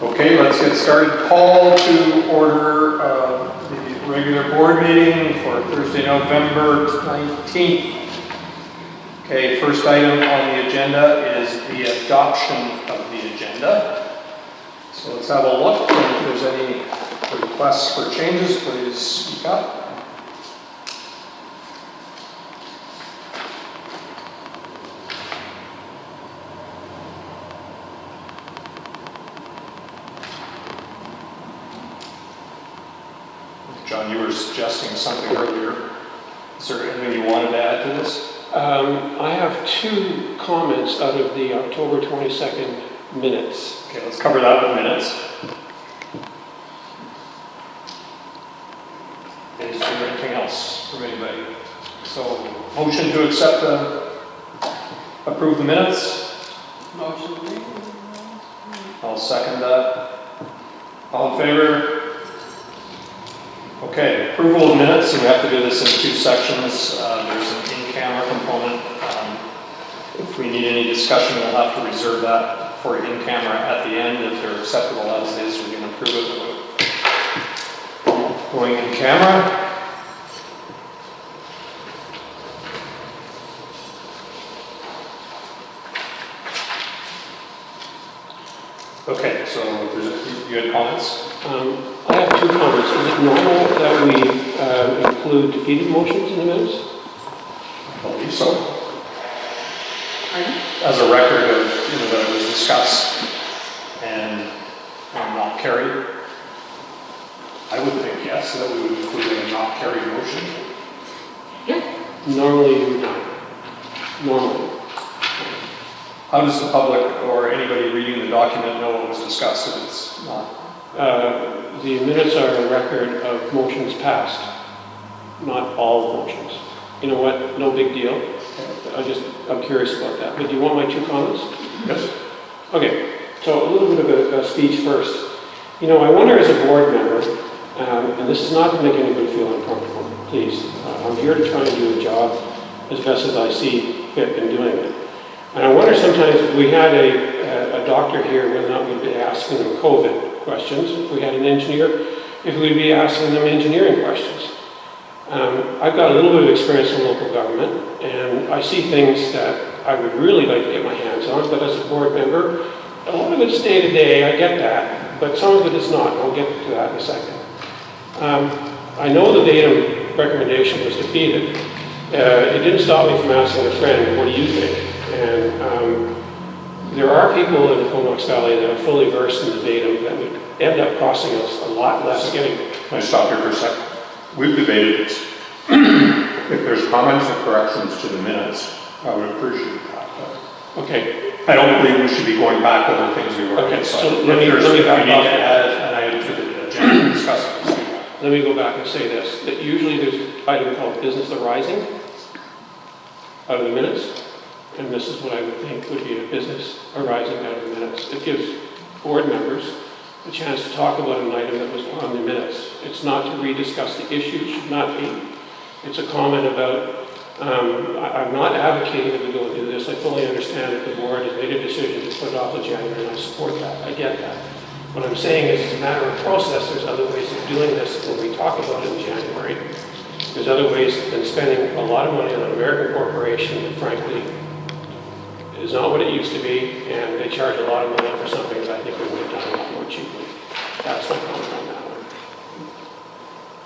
Okay, let's get started. Call to order the regular board meeting for Thursday, November 19th. Okay, first item on the agenda is the adoption of the agenda. So let's have a look, and if there's any requests for changes, please speak up. John, you were suggesting something earlier. Is there anything you wanted to add to this? I have two comments out of the October 22nd minutes. Okay, let's cover that with minutes. Is there anything else from anybody? So, motion to accept approve the minutes? Motion made. I'll second that. All in favor? Okay, approval of minutes, and we have to do this in two sections. There's an in-camera component. If we need any discussion, we'll have to reserve that for in-camera at the end. If they're acceptable as is, we can approve it without going in camera. Okay, so you had comments? I have two comments. Is it normal that we include defeated motions in the minutes? I believe so. Pardon? As a record of, that it was discussed and not carried. I would think yes, that we would include a not carried motion. Normally you would not. Normally. How does the public or anybody reading the document know what was discussed if it's not? The minutes are a record of motions passed, not all motions. You know what? No big deal. I'm curious about that. But do you want my two comments? Yes. Okay, so a little bit of a speech first. I wonder as a board member, and this is not to make anybody feel uncomfortable, please. I'm here to try and do a job as best as I see fit in doing it. And I wonder sometimes if we had a doctor here, whether or not we'd be asking them COVID questions. If we had an engineer, if we'd be asking them engineering questions. I've got a little bit of experience in local government, and I see things that I would really like to get my hands on, but as a board member, a lot of it's day to day, I get that, but some of it is not, and I'll get to that in a second. I know the Datum recommendation was defeated. It didn't stop me from asking a friend, what do you think? And there are people in the Comox Valley that are fully versed in the Datum that would end up costing us a lot less getting. Can I stop here for a second? We've debated this. If there's comments or corrections to the minutes, I would appreciate that. Okay. I don't believe we should be going back over things we've already decided. So let me if we need back to up. add an item to the agenda and discuss it. Let me go back and say this, that usually there's an item called business arising out of the minutes, and this is what I would think would be a business arising out of the minutes. It gives board members a chance to talk about an item that was on the minutes. It's not to rediscuss the issue, should not be. It's a comment about, I'm not advocating that we go and do this. I fully understand that the board has made a decision to put it off to January, and I support that. I get that. What I'm saying is, as a matter of process, there's other ways of doing this when we talk about it in January. There's other ways than spending a lot of money on an American corporation that frankly is not what it used to be, and they charge a lot of money for something that I think we would have done a lot more cheaply. That's my comment on that one.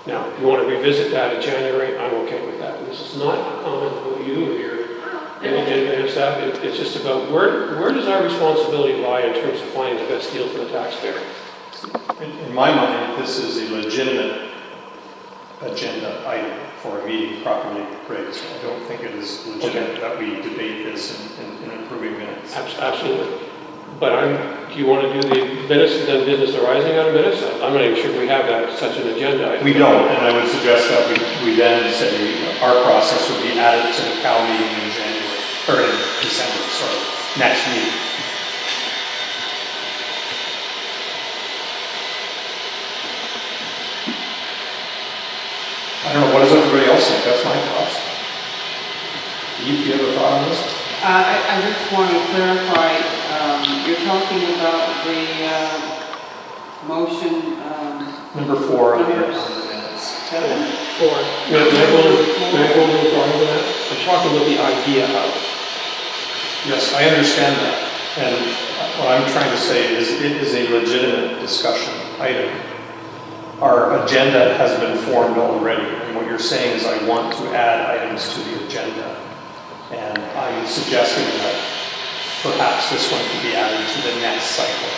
Now, if you want to revisit that in January, I'm okay with that. And this is not a comment about you or your and stuff. It's just about where does our responsibility lie in terms of finding the best deal for the taxpayer? In my mind, this is a legitimate agenda item for a meeting properly raised. I don't think it is legitimate that we debate this in approving minutes. Absolutely. But do you want to do the minutes and then business arising out of minutes? I'm not even sure we have that such an agenda. We don't, and I would suggest that we then say our process would be added to the CAL meeting in January, or in December, sorry, next meeting. I don't know, what does everybody else think? That's my thoughts. Eve, do you have a thought on this? I just want to clarify, you're talking about the Motion, Number 4 on the Number minutes. 7. May I go a little farther than that? I'm talking about the idea of. Yes, I understand that. And what I'm trying to say is it is a legitimate discussion item. Our agenda has been formed already, and what you're saying is I want to add items to the agenda. And I'm suggesting that perhaps this one could be added to the next cycle.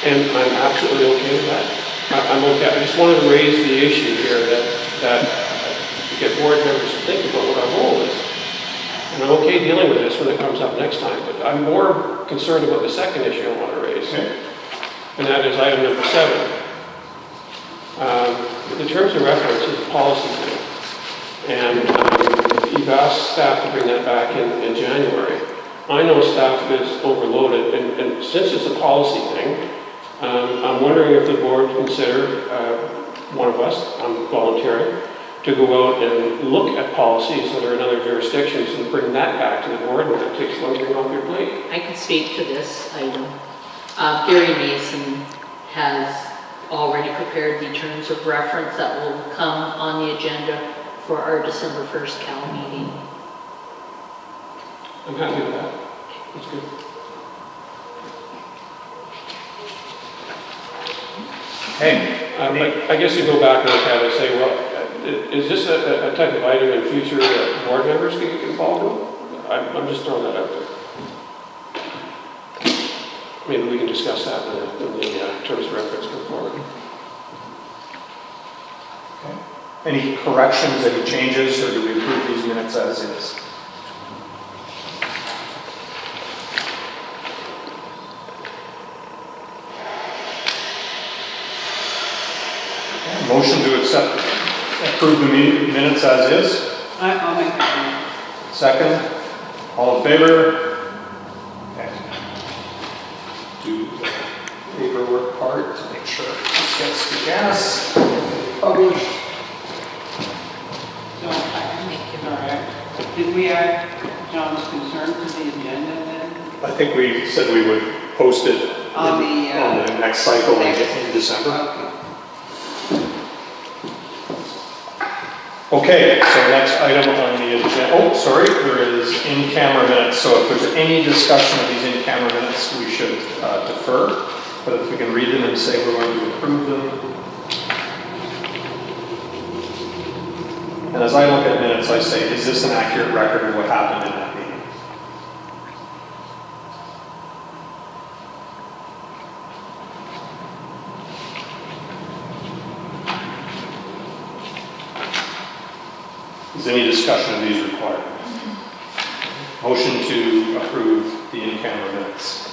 And I'm absolutely okay with that. I'm okay. I just wanted to raise the issue here that to get board members to think about what our role is. And I'm okay dealing with this when it comes up next time, but I'm more concerned about the second issue I want to raise. Okay. And that is item number 7. The terms of reference is a policy thing. And you've asked staff to bring that back in January. I know staff is overloaded, and since it's a policy thing, I'm wondering if the board would consider, one of us, I'm volunteering, to go out and look at policies that are in other jurisdictions and bring that back to the board when it takes one thing off your plate. I can speak to this item. Gary Mason has already prepared the terms of reference that will come on the agenda for our December 1st Cal meeting. I'm happy with that. That's good. Hey, I guess you go back and look at it and say, well, is this a type of item in future that board members can get involved with? I'm just throwing that out there. Maybe we can discuss that when the terms of reference come forward. okay. Any corrections, any changes, or do we approve these minutes as is? Okay, motion to approve the minutes as is. I'll make that Second, all in favor? Okay. Do the paperwork part to make sure this gets to Janice. Published. one. So, sorry, did we add John's concern to the agenda then? I think we said we would post it On on the next cycle in December. Okay. Okay, so next item on the agenda, oh, sorry, there is in-camera minutes. So if there's any discussion of these in-camera minutes, we should defer. But if we can read them and say we're going to approve them. And as I look at minutes, I say, is this an accurate record of what happened in that meeting? Is any discussion of these required? Motion to approve the in-camera minutes.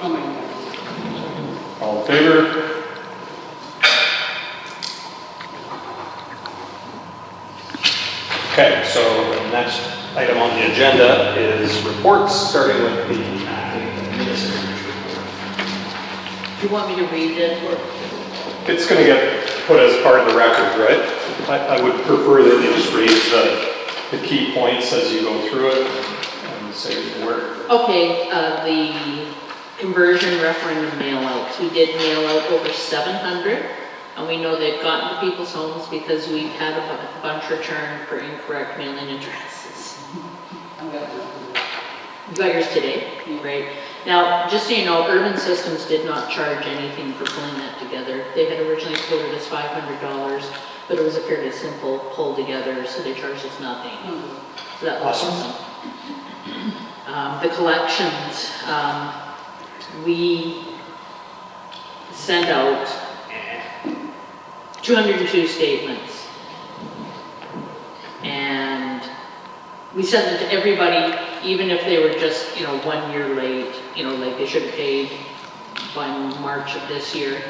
I'll make that. All in favor? Okay, so the next item on the agenda is reports, starting with the acting administrator's report. Do you want me to read it or? It's going to get put as part of the record, right? I would prefer that you just read the key points as you go through it and say where. Okay, the conversion referendum mail outs. We did mail out over 700, and we know they've gotten to people's homes because we've had a bunch returned for incorrect mailing addresses. I've got one. You got yours today, right? Now, just so you know, Urban Systems did not charge anything for pulling that together. They had originally quoted us $500, but it was a fairly simple pull together, so they charged us nothing. So that was Awesome. The collections, we sent out 202 statements. And we sent them to everybody, even if they were just, 1 year late, like they should have paid by March of this year.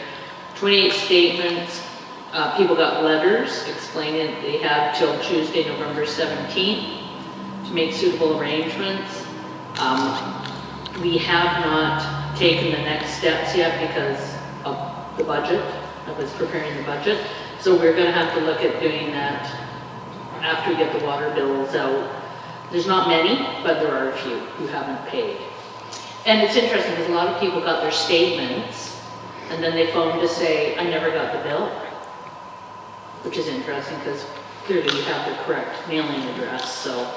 28 statements, people got letters explaining they had till Tuesday, November 17th to make suitable arrangements. We have not taken the next steps yet because of the budget, of us preparing the budget. So we're gonna have to look at doing that after we get the water bills out. There's not many, but there are a few who haven't paid. And it's interesting because a lot of people got their statements And then they phoned to say, I never got the bill, which is interesting because clearly we have the correct mailing address, so.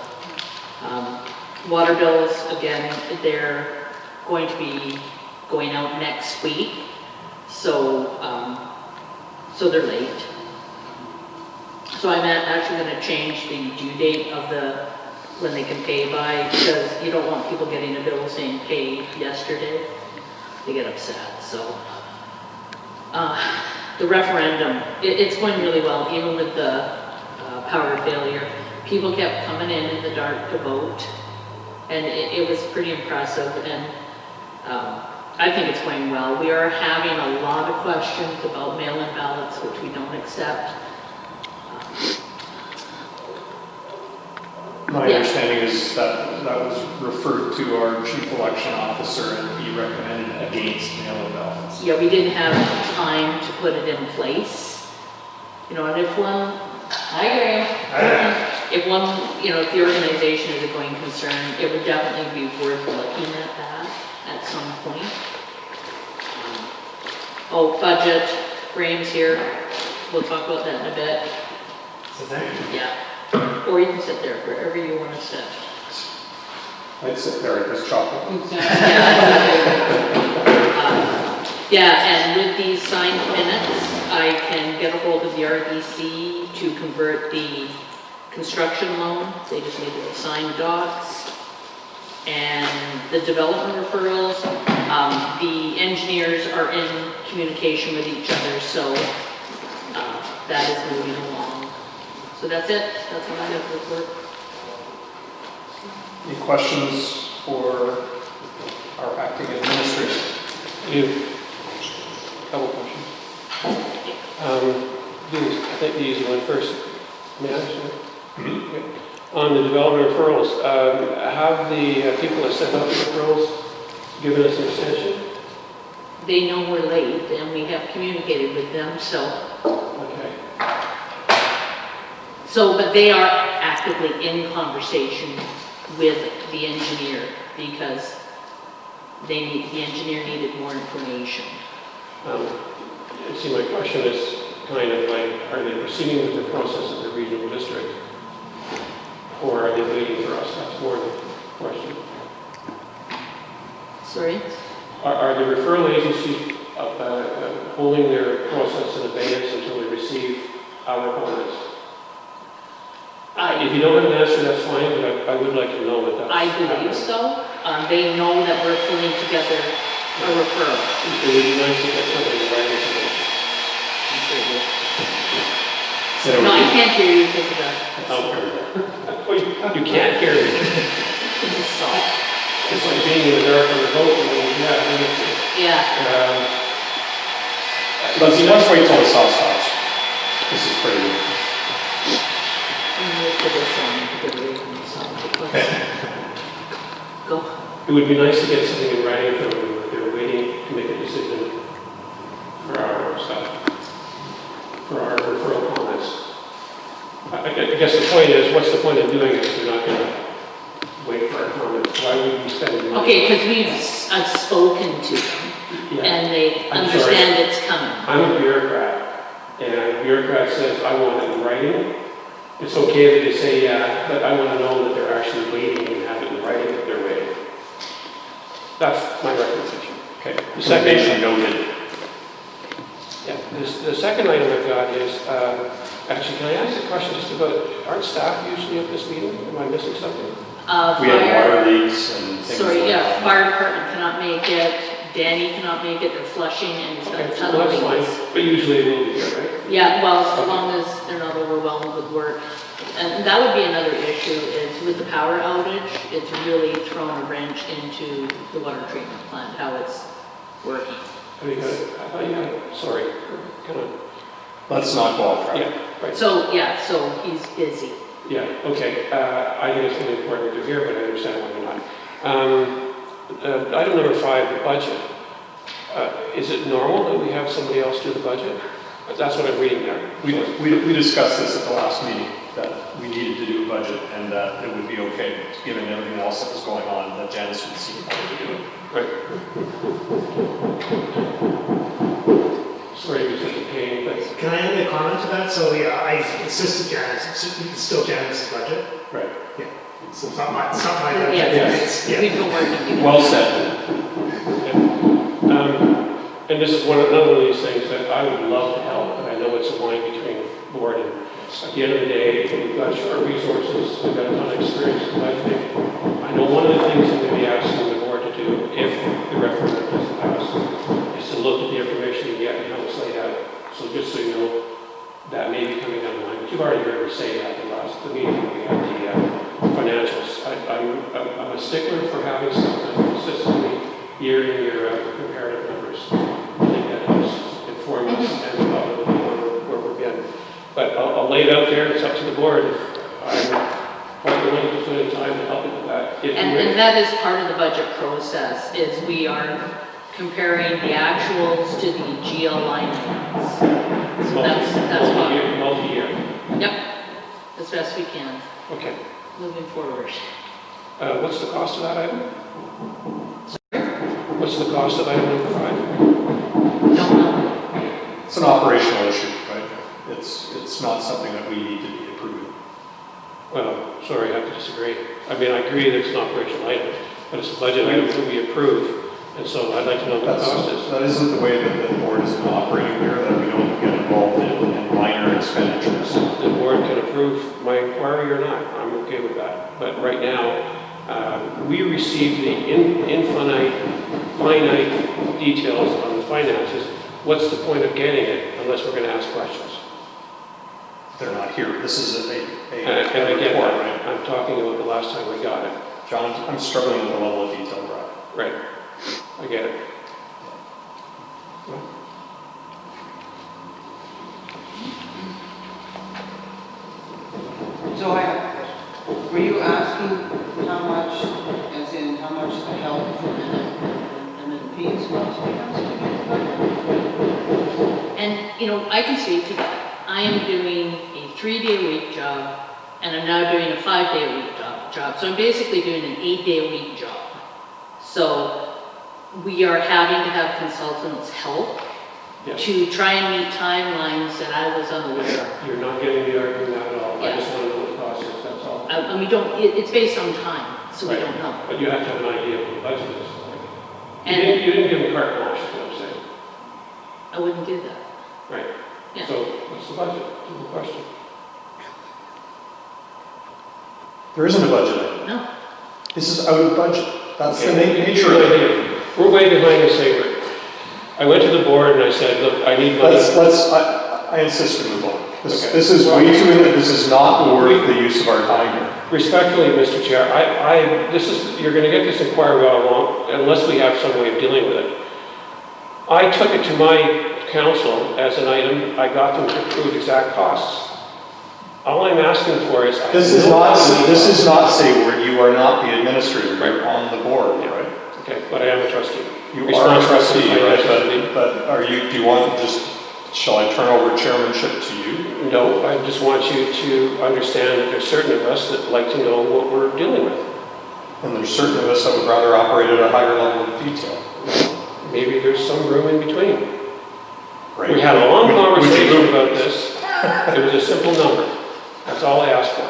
Water bills, again, they're going to be going out next week, so, so they're late. So I'm actually gonna change the due date of when they can pay by, because you don't want people getting a bill saying paid yesterday. They get upset, so. The referendum, it's going really well, even with the power failure. People kept coming in the dark to vote, and it was pretty impressive, and I think it's going well. We are having a lot of questions about mail-in ballots, which we don't accept. My Yeah. understanding is that that was referred to our chief election officer, and he recommended against mail-in ballots. Yeah, we didn't have time to put it in place. You know, and if one, hi Graham. If one, you know, if the organization is a going concern, it would definitely be worth looking at that at some point. Oh, budget, Graham's here. We'll talk about that in a bit. So thank you. Yeah. Or you can sit there, wherever you want to sit. I'd sit there at this chocolate. Yeah, and with these signed minutes, I can get a hold of the RDC to convert the construction loan. They just need to sign docs. And the development referrals, the engineers are in communication with each other, so that is moving along. So that's it. That's what I have to report. Any questions for our acting administrator? Couple questions. I think the easy one first. May I answer? Okay. On the development referrals, have the people that sent out the referrals given us an extension? They know we're late, and we have communicated with them, so. Okay. So, but they are actively in conversation with the engineer because the engineer needed more information. See, my question is kind of like, are they proceeding with the process of the regional district? Or are they waiting for us? That's more the question. Sorry? Are the referral agencies holding their process in abeyance until we receive our comments? If you don't have an answer, that's fine, but I would like to know that that's I believe so. They know that we're pulling together a referral. It would be nice to get something in writing to them. No, I can't hear you because of the. Oh, you can't hear me. It's like being in the dark on the boat. Yeah. Let's wait till the saw stops. This is pretty good. Go. It would be nice to get something in writing from them that they're waiting to make a decision for our stuff, for our referral comments. I guess the point is, what's the point of doing it if we're not going to wait for our comments? Why would we spend money? Okay, because I've spoken to them Yeah. and they I'm understand it's coming. I'm a bureaucrat, and a bureaucrat says, I want it in writing. It's okay that they say, yeah, but I want to know that they're actually waiting and have it in writing that they're waiting. That's my recommendation. Okay. The second, noted. yeah, the second item I've got is, actually, can I ask a question just about, aren't staff usually at this meeting? Am I missing something? We have water leaks and things Sorry, like yeah, that. fire department cannot make it, Danny cannot make it, they're flushing and he's got a Okay, ton well, of that's leaks. fine, but usually they will be here, right? Yeah, well, as long as they're not overwhelmed with work. And that would be another issue is with the power outage, it's really thrown a wrench into the water treatment plant, how it's working. Have you got it? I thought you had it, sorry, kind of, Let's not go off track. yeah, right. So, yeah, so he's busy. Yeah, okay, I think it's really important to hear, but I understand why you're not. Item number 5, the budget. Is it normal that we have somebody else do the budget? That's what I'm reading there. We discussed this at the last meeting, that we needed to do a budget and that it would be okay, given everything else that was going on, that Janice would see how to do it. Right. sorry to be such a pain, but, Can I add a comment to that? So, yeah, I assisted Janice, it's still Janice's budget. right. Yeah. So it's not my budget. Yeah. It's- yeah. We've been working together. Well said. And this is another of these things that I would love to help, but I know it's a line between board and, at the end of the day, we've got short resources, we've got a ton of experience in budgeting. I know one of the things I'm going to be asking the board to do, if the referendum is passed, is to look at the information you get and how it's laid out. So just so you know, that may be coming down the line, but you've already heard me say that in the meeting we had the financials. I'm a stickler for having something consistently year in, year out, comparative numbers. I think that helps inform us and about where we've been. But I'll lay it out there, it's up to the board. I'm quite willing to put in time to help you with that. If you And wish. that is part of the budget process, is we are comparing the actuals to the GL line items. So that's what, Multi-year. yep, as best we can, Okay. moving forward. What's the cost of that item? What's the cost of item number 5? Don't know. It's an operational issue, right? It's not something that we need to be approving. Well, sorry, I have to disagree. I mean, I agree that it's an operational item, but it's a budget item that we approve, and so I'd like to know what the cost is. That isn't the way that the board is operating here, that we don't get involved in minor expenditures. The board can approve my inquiry or not, I'm okay with that. But right now, we receive the finite details on the finances. What's the point of getting it unless we're gonna ask questions? They're not here. This is a And I get report, that, right? I'm talking about the last time we got it. John, I'm struggling with the level of detail, Brad. Right, I get it. So I have a question. Were you asking how much, as in how much the help from MNPs must be asking? And, you know, I can speak to that. I am doing a 3-day-a-week job, and I'm now doing a 5-day-a-week job. So I'm basically doing an 8-day-a-week job. So we are having to have consultants help Yes. to try and meet timelines that I was unaware of. You're not getting the argument at all. I Yeah. just want to know what the cost is, that's all. And we don't, it's based on time, so we Right. don't know. But you have to have an idea of what the budget is. And- You didn't give them carte blanche, is what I'm saying. I wouldn't do that. Right. Yeah. So what's the budget? Simple question. There isn't a budget item. No. This is out of budget. That's the Okay. nature of it. We're way behind the saber. I went to the board and I said, look, I need money. I insist we move on. Okay. This is way too, this is not worth the use of our time here. Respectfully, Mr. Chair, you're gonna get this inquiry all wrong unless we have some way of dealing with it. I took it to my council as an item, I got them to approve exact costs. All I'm asking for is. This is not say where you are not the administrator, you're on the board, right? Okay, but I am a trustee. You are a Responsible for trustee, right? financial- But do you want shall I turn over chairmanship to you? No, I just want you to understand that there's certain of us that like to know what we're dealing with. And there's certain of us that would rather operate at a higher level of detail. Maybe there's some room in between. Right? We had a long Would you conversation move- about this. It was a simple number. That's all I asked for.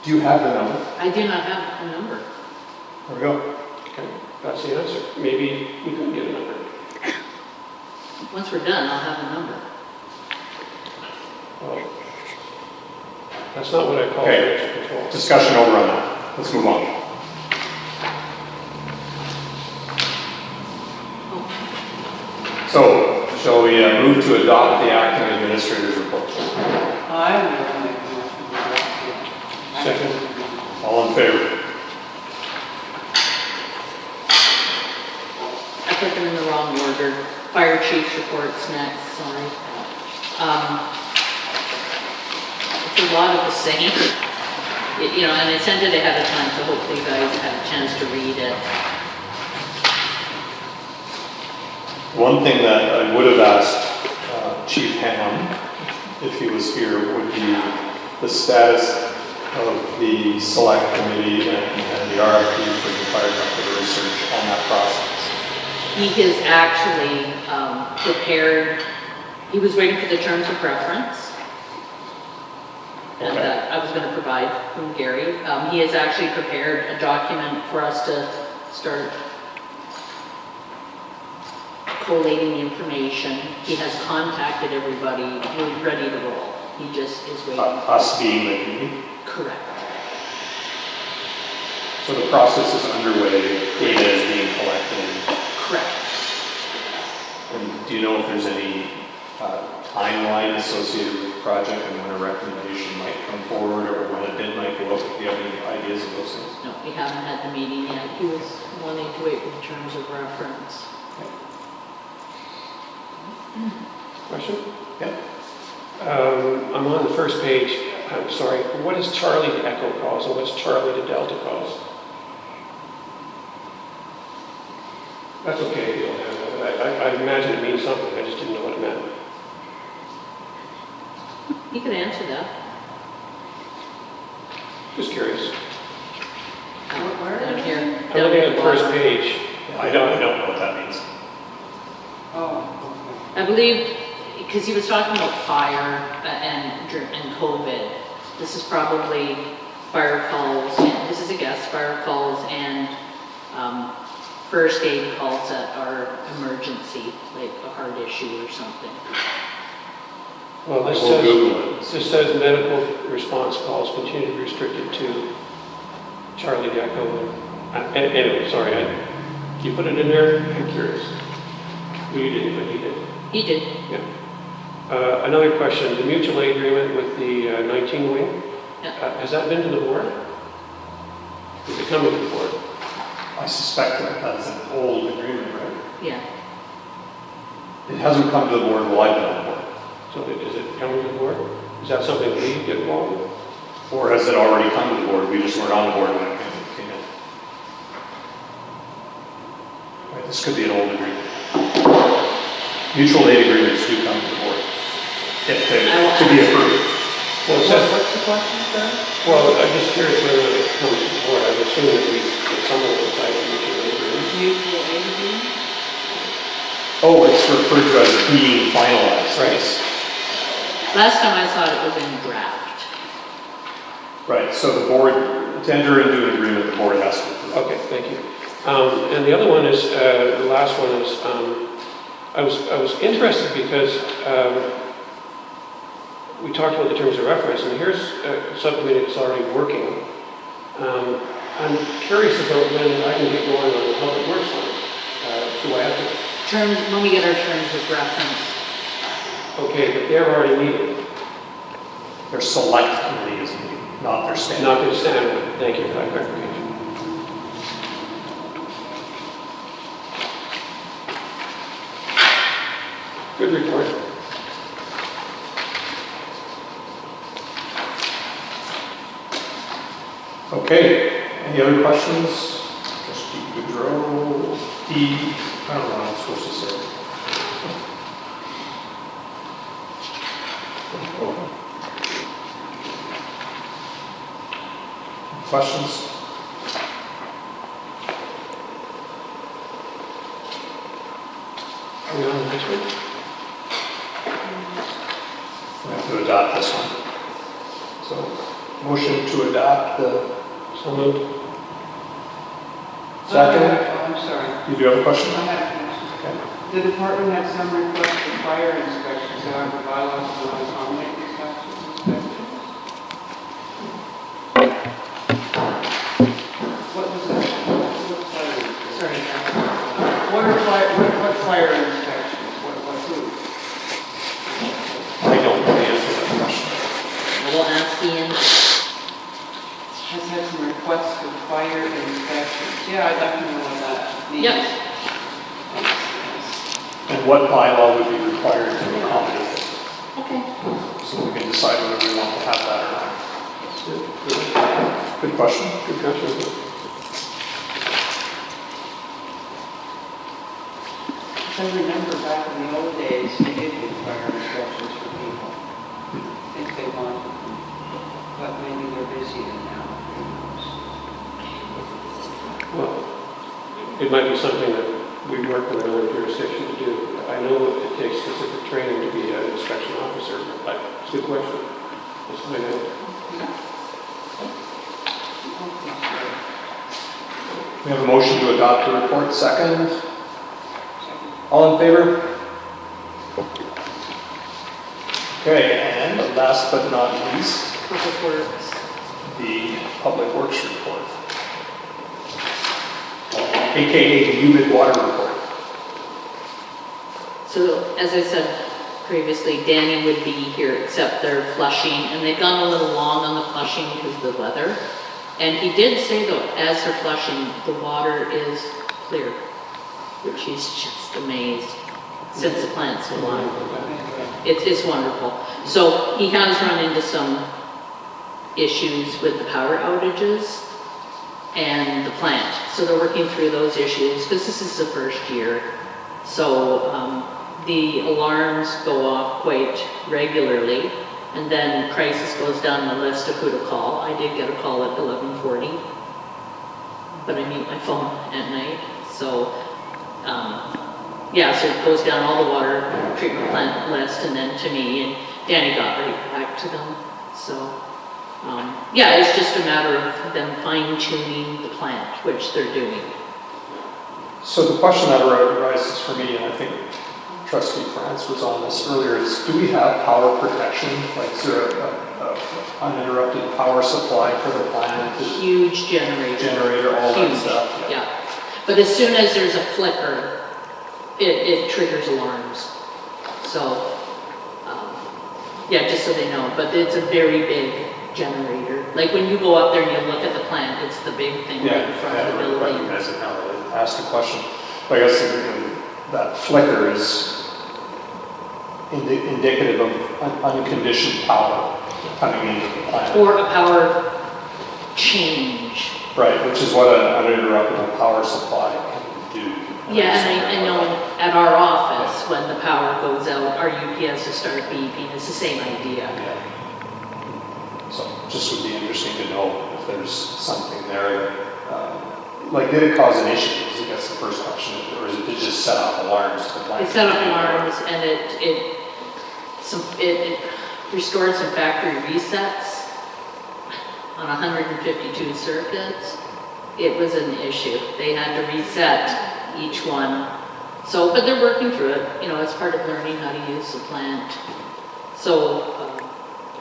Do you have the number? I do not have a number. There we go. Okay, that's the answer. Maybe we could get a number. Once we're done, I'll have a number. Well, that's not what I call Okay. financial control. Discussion over on that. Let's move on. So, shall we move to adopt the acting administrator's report? I will make a motion to adopt it. Second. All in favor? I put them in the wrong order. Fire chief's report's next, sorry. It's a lot of the same. You know, and I sent it ahead of time, so hopefully you guys had a chance to read it. One thing that I would have asked Chief Ham, if he was here, would be the status of the select committee and the RFP for the fire company research on that process. he has actually prepared, he was waiting for the terms of reference. And Okay. that I was going to provide from Gary. He has actually prepared a document for us to start collating the information. He has contacted everybody. We're ready to roll. He just is waiting. Us being the committee. Correct. So the process is underway, data is being collected. Correct. And do you know if there's any timeline associated with the project and when a recommendation might come forward or when a bid might go up? Do you have any ideas of those things? No, we haven't had the meeting yet. He was wanting to wait for the terms of reference. Question? Yeah. I'm on the first page. I'm sorry. What is Charlie to Echo calls and what's Charlie to Delta calls? That's okay if you don't have that. I imagine it means something. I just didn't know what it meant. He could answer that. Just curious. Where Down is here. I'm looking at the first page. I don't know what that means. Oh, I believe, because he was talking about fire and COVID. This is probably fire calls, this is a guess, fire calls and first aid calls that are emergency, like a heart issue or something. Well, this We'll says, Google it. this says medical response calls continue to be restricted to Charlie to Echo. Anyway, sorry. You put it in there? I'm curious. You didn't, but he did. He did. Yeah. Another question, the mutual aid agreement with the 19 wing, Yeah. has that been to the board? Is it coming to the board? I suspect that that's an old agreement, right? Yeah. It hasn't come to the board while I've been on the board. So is it coming to the board? Is that something we get involved with? Or has it already come to the board? We just weren't on the board when it came in. Right, this could be an old agreement. Mutual aid agreements do come to the board if they, to be approved. Well, it says, what's the question, sir? well, I'm just curious whether it comes to the board. I would assume that that someone will sign a mutual aid agreement. Mutual aid agreement? Oh, it's referred to as being finalized. Right. Last time I saw it, it was in draft. Right, so the board, to enter into an agreement, the board has to approve. Okay, thank you. And the other one is, the last one is, I was interested because we talked about the terms of reference, and here's a subcommittee that's already working. I'm curious about when I can get going on the public works one. Do I have to? When we get our terms of reference. Okay, but they're already meeting, Their select committee is meeting, not their standing. not going to stand with. Thank you for that clarification. Good report. Okay, any other questions? Trustee Goodrow, I don't know what I'm supposed to say. Questions? Are we on the next one? We have to adopt this one. So, motion to adopt the So moved. second. I'm sorry. You do have a question? I have a question. Okay. The department had some request for fire inspections, so our bylaws do not accommodate these types of inspections. What was that? What fire inspections? Sorry, What fire inspections? What food? I don't know the answer to that question. we'll ask Ian. Has had some requests for fire inspections. Yeah, I'd like to know what that means. Yep. And what bylaw would be required to accommodate it? Okay. So we can decide whether we want to have that or not. Good question. Good question. I remember back in the old days, they did do fire inspections for people, if they wanted them. But maybe they're busier now. Who knows? Well, it might be something that we work with another jurisdiction to do. I know it takes specific training to be an inspection officer, but it's a good question. Let's find out. We have a motion to adopt the report, second. All in favor? Okay, and last but not least, Public Works. the Public Works report. AKA the humid water report. So, as I said previously, Danny would be here, except they're flushing, and they've gone a little long on the flushing because of the weather. And he did say though, as they're flushing, the water is clear, which he's just amazed since the plant's been on. It's wonderful. So he has run into some issues with the power outages and the plant. So they're working through those issues because this is the first year. So the alarms go off quite regularly, and then crisis goes down the list of who to call. I did get a call at 11:40, but I mute my phone at night. So yeah, so it goes down all the water treatment plant list and then to me, and Danny got right back to them. So yeah, it's just a matter of them fine tuning the plant, which they're doing. So the question that arises for me, and I think Trustee France was on this earlier, is do we have power protection? Like is there a uninterrupted power supply for the plant? Huge generator. All that Huge, stuff? yeah. But as soon as there's a flicker, it triggers alarms. So, yeah, just so they know, but it's a very big generator. Like when you go up there and you look at the plant, it's the big thing right in front of the I building. recognize it now that I asked the question. But I guess that flicker is indicative of unconditioned power coming into the plant. Or a power change. Right, which is what an uninterruptible power supply can do. Yeah, and I know at our office, when the power goes out, our UPS will start beeping. It's the same idea. Yeah. So just would be interesting to know if there's something there that, like, did it cause an issue? I guess the first question, or is it just set off alarms to the plant? It set off alarms and it restored some factory resets on 152 circuits. It was an issue. They had to reset each one. So, but they're working through it. You know, it's part of learning how to use the plant. So,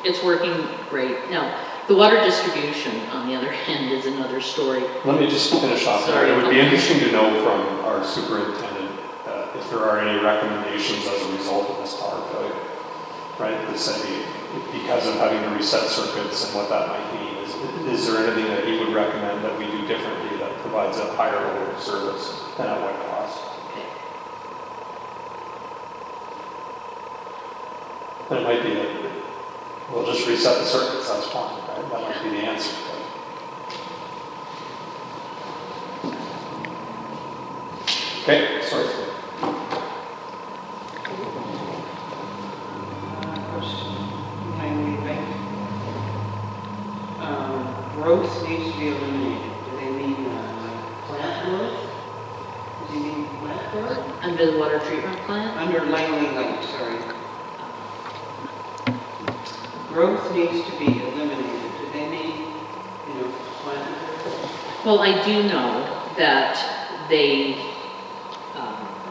it's working great. Now, the water distribution, on the other hand, is another story. Let me just finish off there. Sorry. It would be interesting to know from our superintendent if there are any recommendations as a result of this power failure, right? That say because of having to reset circuits and what that might mean. Is there anything that he would recommend that we do differently that provides a higher level of service and at what cost? Okay. And it might be that we'll just reset the circuits, that's fine, right? That might be the answer. Okay, sorry. Growth needs to be eliminated. Do they mean plant growth? Do you mean plant growth? Under the water treatment plant? Under Langley Lake, sorry. Growth needs to be eliminated. Do they mean, plant growth? Well, I do know that they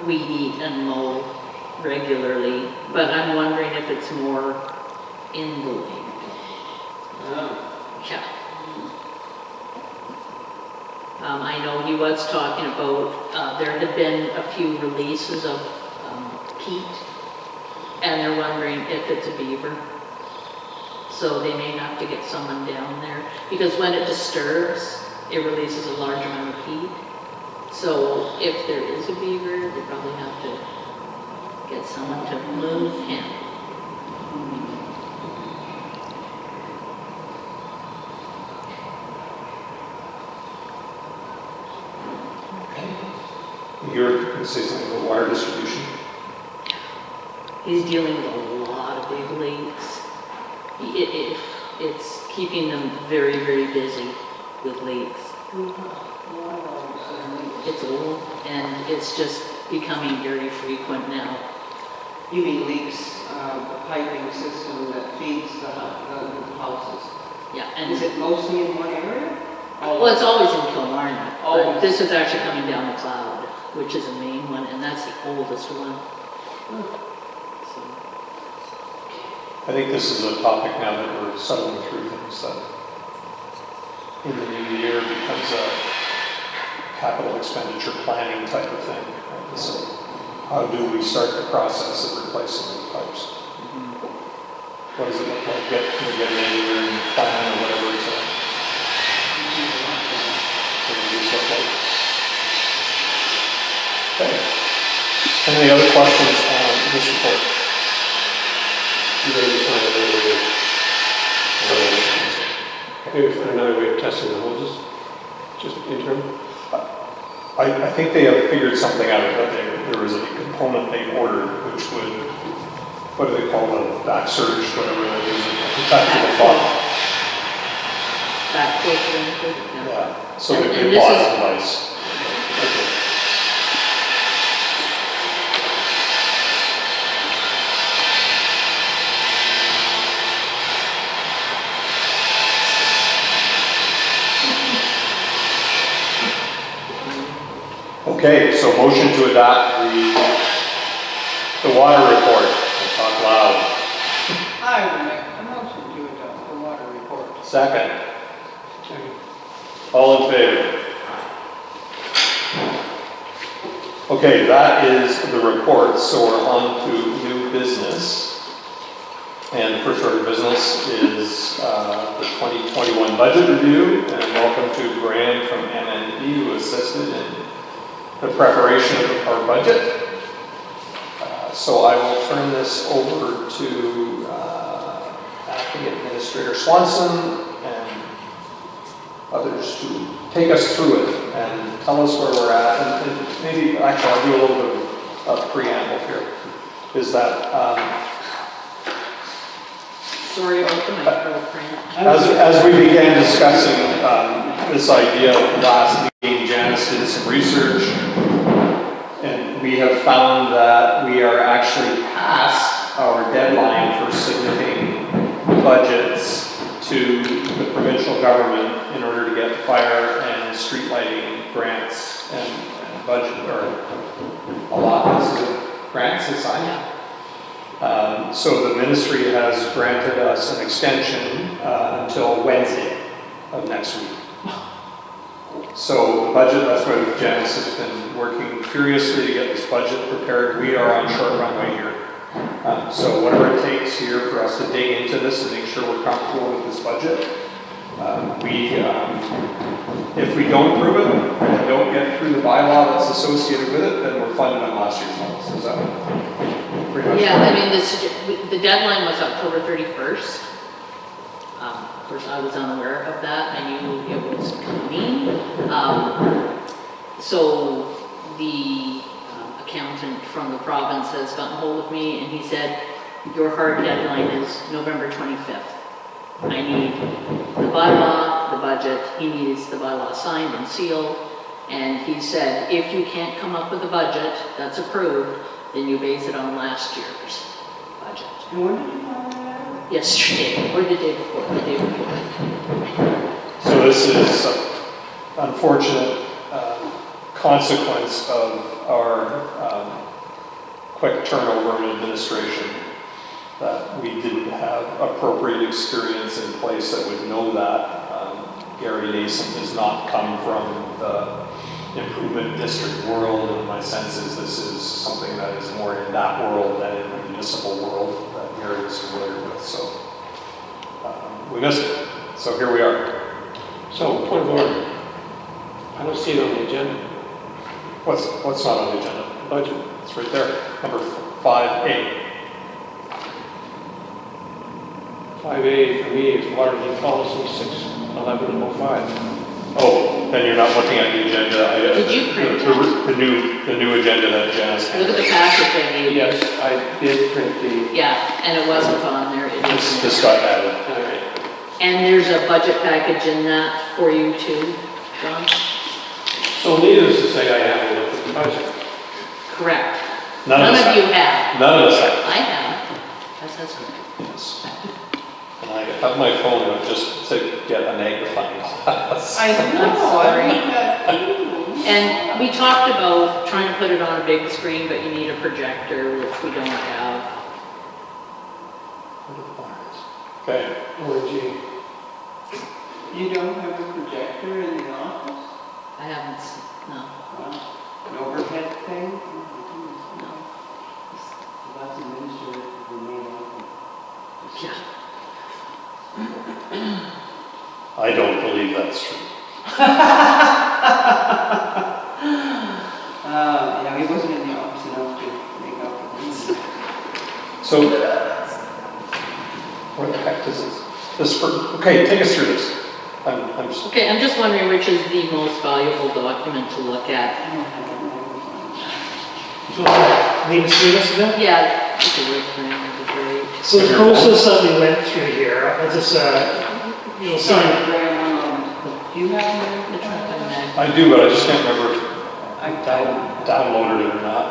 weed eat and mow regularly, but I'm wondering if it's more in the lake. Oh. Yeah. I know he was talking about, there had been a few releases of peat, and they're wondering if it's a beaver. So they may have to get someone down there, because when it disturbs, it releases a large amount of peat. So if there is a beaver, they probably have to get someone to move him. You're going to say something about water distribution? He's dealing with a lot of big leaks. It's keeping them very, very busy with leaks. it's old, and it's just becoming very frequent now. You mean leaks, the piping system that feeds the houses? Yeah, Is and, it mostly in one area? well, it's always in Kilmarnock, but Always. this is actually coming down the cloud, which is a main one, and that's the oldest one. So, I think this is a topic now that we're settling through things that in the new year becomes a capital expenditure planning type of thing. Right? So how do we start the process of replacing the pipes? What does it look like? Can we get an engineering plan or whatever to these look like? Okay. Any other questions on this report? You gotta find maybe find another way of testing the hoses, just interim. I think they have figured something out, that there was a component they ordered which would, what do they call it, back surge, whatever it is, protect the bottom. back filter, yeah. Yeah, so And- they and this bought is- a device. Okay. Okay, so motion to adopt the water report. We'll talk loud. I would make a motion to adopt the water report. Second. All in favor? Okay, that is the report, so we're on to new business. And the first order of business is the 2021 budget review, and welcome to Graham from MND who assisted in the preparation of our budget. So I will turn this over to Acting Administrator Swanson and others to take us through it and tell us where we're at. And maybe, actually, I'll do a little bit of preamble here. Is that Sorry about the microprint. as we began discussing this idea last meeting, Janice did some research, and we have found that we are actually past our deadline for submitting budgets to the provincial government in order to get fire and street lighting grants and budget, or allotments of grants assigned. So the ministry has granted us an extension until Wednesday of next week. So the budget, that's why Janice has been working furiously to get this budget prepared. We are on short runway here. So whatever it takes here for us to dig into this and make sure we're comfortable with this budget. If we don't approve it and don't get through the bylaw that's associated with it, then we're funded on last year's levels. Is that pretty much? Yeah, I mean, the deadline was October 31st. Of course, I was unaware of that. I knew it was coming. So the accountant from the province has gotten hold of me, and he said, your hard deadline is November 25th. I need the bylaw, the budget. He needs the bylaw signed and sealed. And he said, if you can't come up with a budget that's approved, then you base it on last year's budget. And when did you find that out? Yesterday, or the day before, the day before. So this is an unfortunate consequence of our quick turnover in administration, that we didn't have appropriate experience in place that would know that. Gary Nason does not come from the improvement district world, and my sense is this is something that is more in that world than in the municipal world that Gary is familiar with. So we missed it. So here we are. So, point of order. I don't see it on the agenda. What's not on the agenda? Budget. It's right there, number 5A. 5A for me is water leak policy 61105. Oh, then you're not looking at the agenda. Did you print the new agenda that Janice Look at the handed. packet I gave you. Yes, I did print the, Yeah, and it wasn't on there. It This was, got added. all right. and there's a budget package in that for you too, John. So needless to say, I haven't looked at the budget. Correct. None None of us of you have. have. None of us have. I have. That's good. Yes. And I have my phone out just to get a magnifying glass. I know, I'm sorry. I looked at, And we talked about trying to put it on a big screen, but you need a projector, which we don't have. Okay. OMG. you don't have a projector in the office? I haven't, no, Wow. An overhead thing? Oh, no. That's administrative for the main office. Yeah. I don't believe that's true. Yeah, he wasn't in the office enough to make up for this. So, where the heck is this? Okay, take us through this. I'm just, Okay, I'm just wondering which is the most valuable document to look at. I don't have a magnifying glass. Do you want to lead us through this again? Yeah, you could work for him, that'd be great. So the process that we went through here, I just, you'll see. Sorry, Graham, do you have a I'm magnifying trying to glass? find that. I do, but I just can't remember if I I downloaded it or not.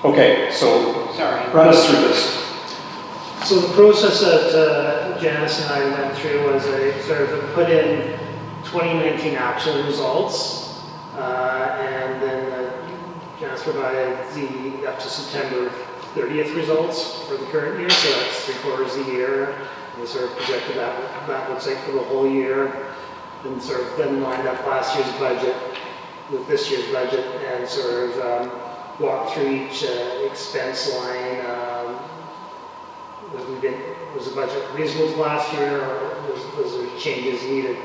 Okay, so Sorry. run us through this. So the process that Janice and I went through was I sort of put in 2019 actual results, and then Janice provided the up to September 30th results for the current year, so that's 3/4 of the year. We sort of projected what that looks like for the whole year, and sort of then lined up last year's budget with this year's budget, and sort of walk through each expense line. Was the budget reasonable to last year, or was there changes needed?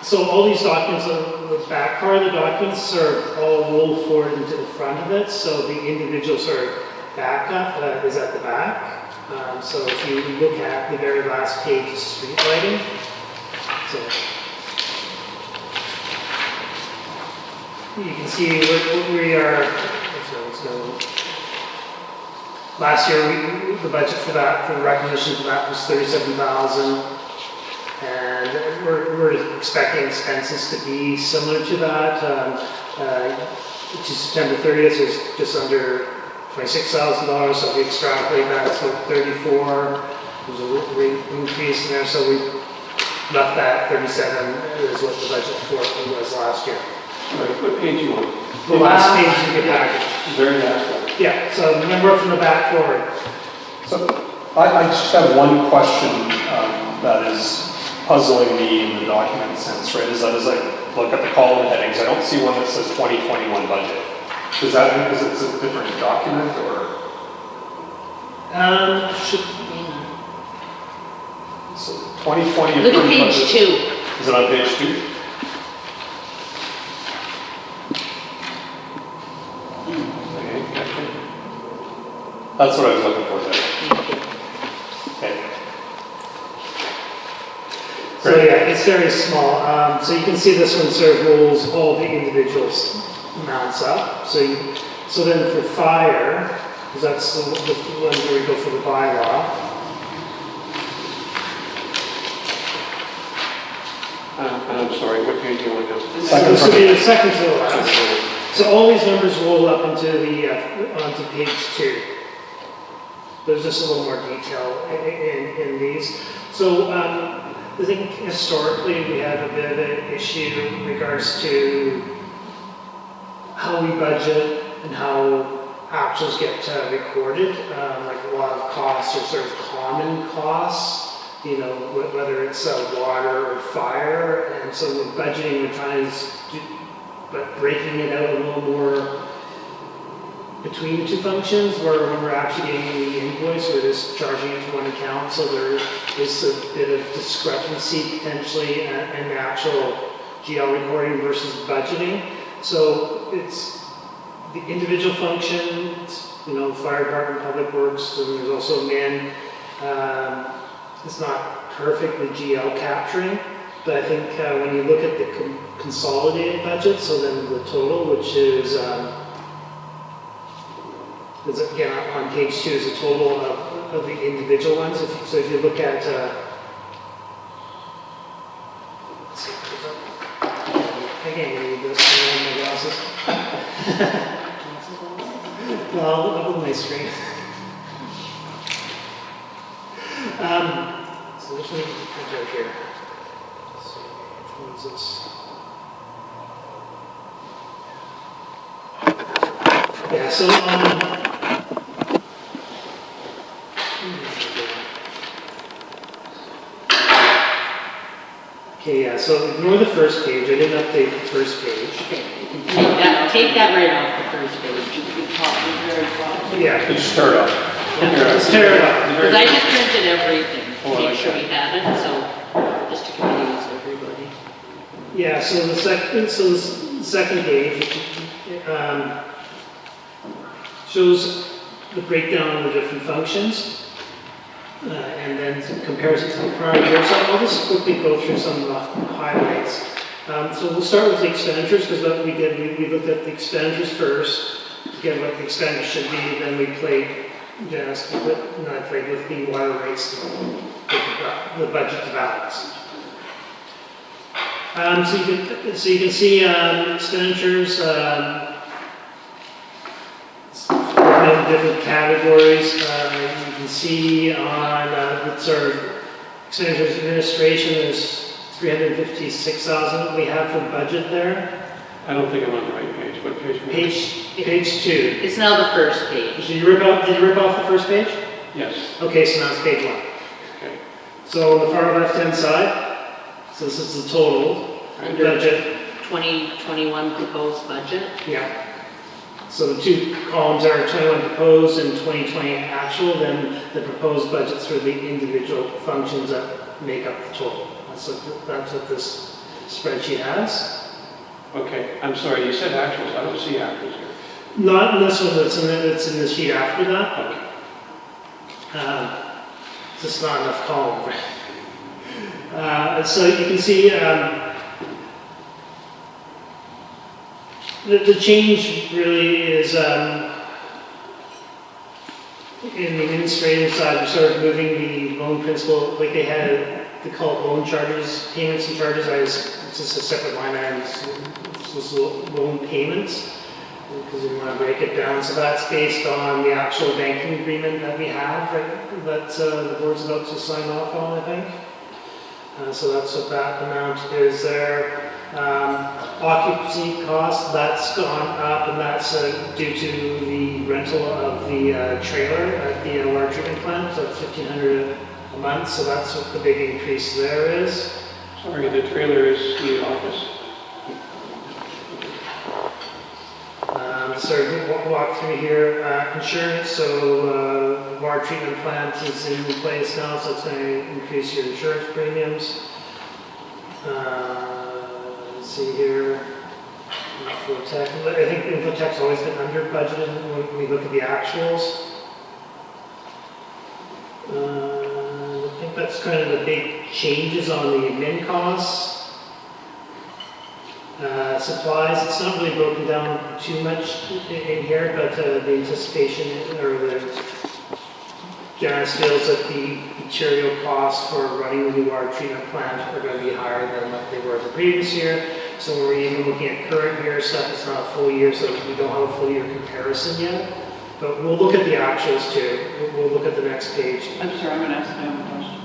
So all these documents, the back part of the documents sort of all roll forward into the front of it, so the individual sort of backup is at the back. So if you look at the very last page, street lighting. So you can see we are, last year, the budget for that, for the recognition for that was $37,000. And we're expecting expenses to be similar to that. To September 30th is just under $26,000, so if we extrapolate that, it's about 34. There's a rate increase in there, so we left that 37 is what the budget for it was last year. Right, what page you want? The last page in your package. Very last one. Yeah, so remember from the back forward. So I just have one question that is puzzling me in the document sense, right? Is that as I look at the column headings, I don't see one that says 2021 budget. Does that mean because it's a different document or? Should, So 2020 Look at approved page budget. 2. Is it on page 2? Okay, gotcha. That's what I was looking for there. Thank you. Okay. so yeah, it's very small. So you can see this one sort of rolls all the individual amounts up. So then for fire, because that's the one where we go for the bylaw. I'm sorry, what page do you want now? Second So this from- would be the second to the last. So all these numbers roll up into the, onto page 2. There's just a little more detail in these. So I think historically we had a bit of an issue in regards to how we budget and how actuals get recorded. Like a lot of costs are sort of common costs, you know, whether it's water or fire. And so with budgeting, we're trying to do, but breaking it out a little more between the two functions, where when we're actually getting the invoice, we're just charging it to one account, so there is a bit of discrepancy potentially in the actual GL recording versus budgeting. So it's the individual functions, you know, fire department, public works, and there's also men. It's not perfect with GL capturing, but I think when you look at the consolidated budget, so then the total, which is again on page 2, is a total of of the individual ones. So if you look at, let's see, I can't read this, I don't have my glasses. Well, I'll put my screen. So which one is it right here? Let's see, which one is this? Yeah, so, okay, yeah, so ignore the first page, I didn't update the first page. Okay, take that right off the first page. You could talk the very top. Yeah, Just start off. let's tear it up. Because I just printed everything, Oh, I to like make sure that. we had it, so just to confuse everybody. Yeah, so the second page, shows the breakdown of the different functions, and then compares it to the prior year. So I'll just quickly go through some of the highlights. So we'll start with the expenditures, because what we did, we looked at the expenditures first, to get what the expenditures should be, then we played, I played with the water rates, the budget to balance. So you can see expenditures, different categories. You can see on the sort of expenditures administration, there's 356,000 we have for budget there. I don't think I'm on the right page. What page? am I? Page 2. It's now the first page. Did you rip off the first page? Yes, Okay, so now it's page 1. okay. So on the far left-hand side, so this is the total budget. 2021 proposed budget. Yeah. So the two columns are 21 proposed and 2020 actual, then the proposed budgets for the individual functions that make up the total. That's what this spreadsheet has. Okay, I'm sorry, you said actuals. I don't see actuals here. Not in this one, it's in the sheet after that. Okay. Just not enough column. So you can see the change really is in the administrative side, we're sort of moving the loan principal, like they call it loan charges, payments and charges, it's just a separate line item, it's just loan payments, because we want to break it down. So that's based on the actual banking agreement that we have, right, that the board's about to sign off on, I think. So that's what that amount is there. Occupancy cost, that's gone up, and that's due to the rental of the trailer at the water treatment plant, so it's $1,500 a month, so that's what the big increase there is. Sorry, the trailer is the office. So we'll walk through here, insurance, so water treatment plant is in place now, so it's going to increase your insurance premiums. Let's see here, Infotech, I think Infotech's always been under budgeted when we look at the actuals. I think that's kind of the big changes on the admin costs. Supplies, it's not really broken down too much in here, but the anticipation or the generous feels that the material costs for running the new water treatment plant are going to be higher than what they were the previous year. So we're even looking at current year stuff, it's not a full year, so we don't have a full year comparison yet. But we'll look at the actuals too. We'll look at the next page. I'm sorry, I'm going to ask another question.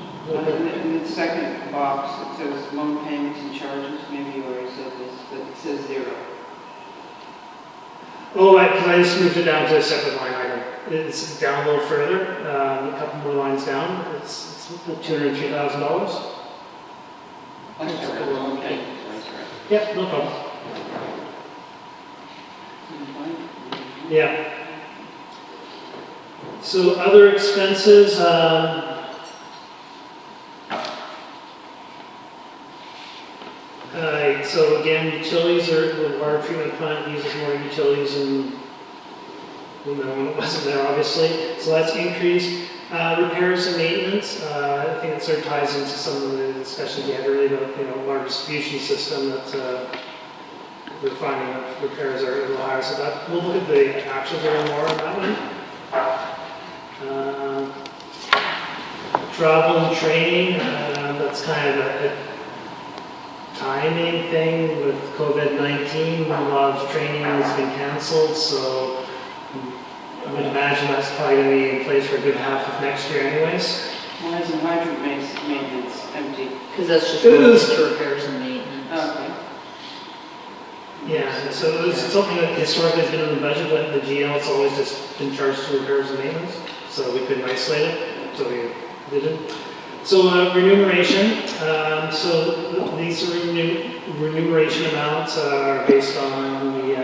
In the second box, it says loan payments and charges, maybe you already said this, but it says 0. Oh, because I just moved it down to a separate line item. It's down a little further, a couple more lines down. It's $203,000. I'm sorry, loan payments, that's right. Yep, no problem. Can you find it? Yeah. So other expenses, so again, utilities the water treatment plant uses more utilities and when it wasn't there, obviously. So that's increased. Repairs and maintenance, I think it sort of ties into some of the discussions we had earlier about, our distribution system that we're finding that repairs are a little higher. So that we'll look at the actuals a little more on that one. travel and training, that's kind of a timing thing with COVID-19. A lot of training has been canceled, so I would imagine that's probably going to be in place for a good half of next year anyways. Why isn't hydrant maintenance empty? Because that's just It going is. into repairs and maintenance. Okay. Yeah, so it's something that historically has been in the budget, but the GL's always just been charged to repairs and maintenance, so we couldn't isolate it, so we didn't. So remuneration, so these remuneration amounts are based on the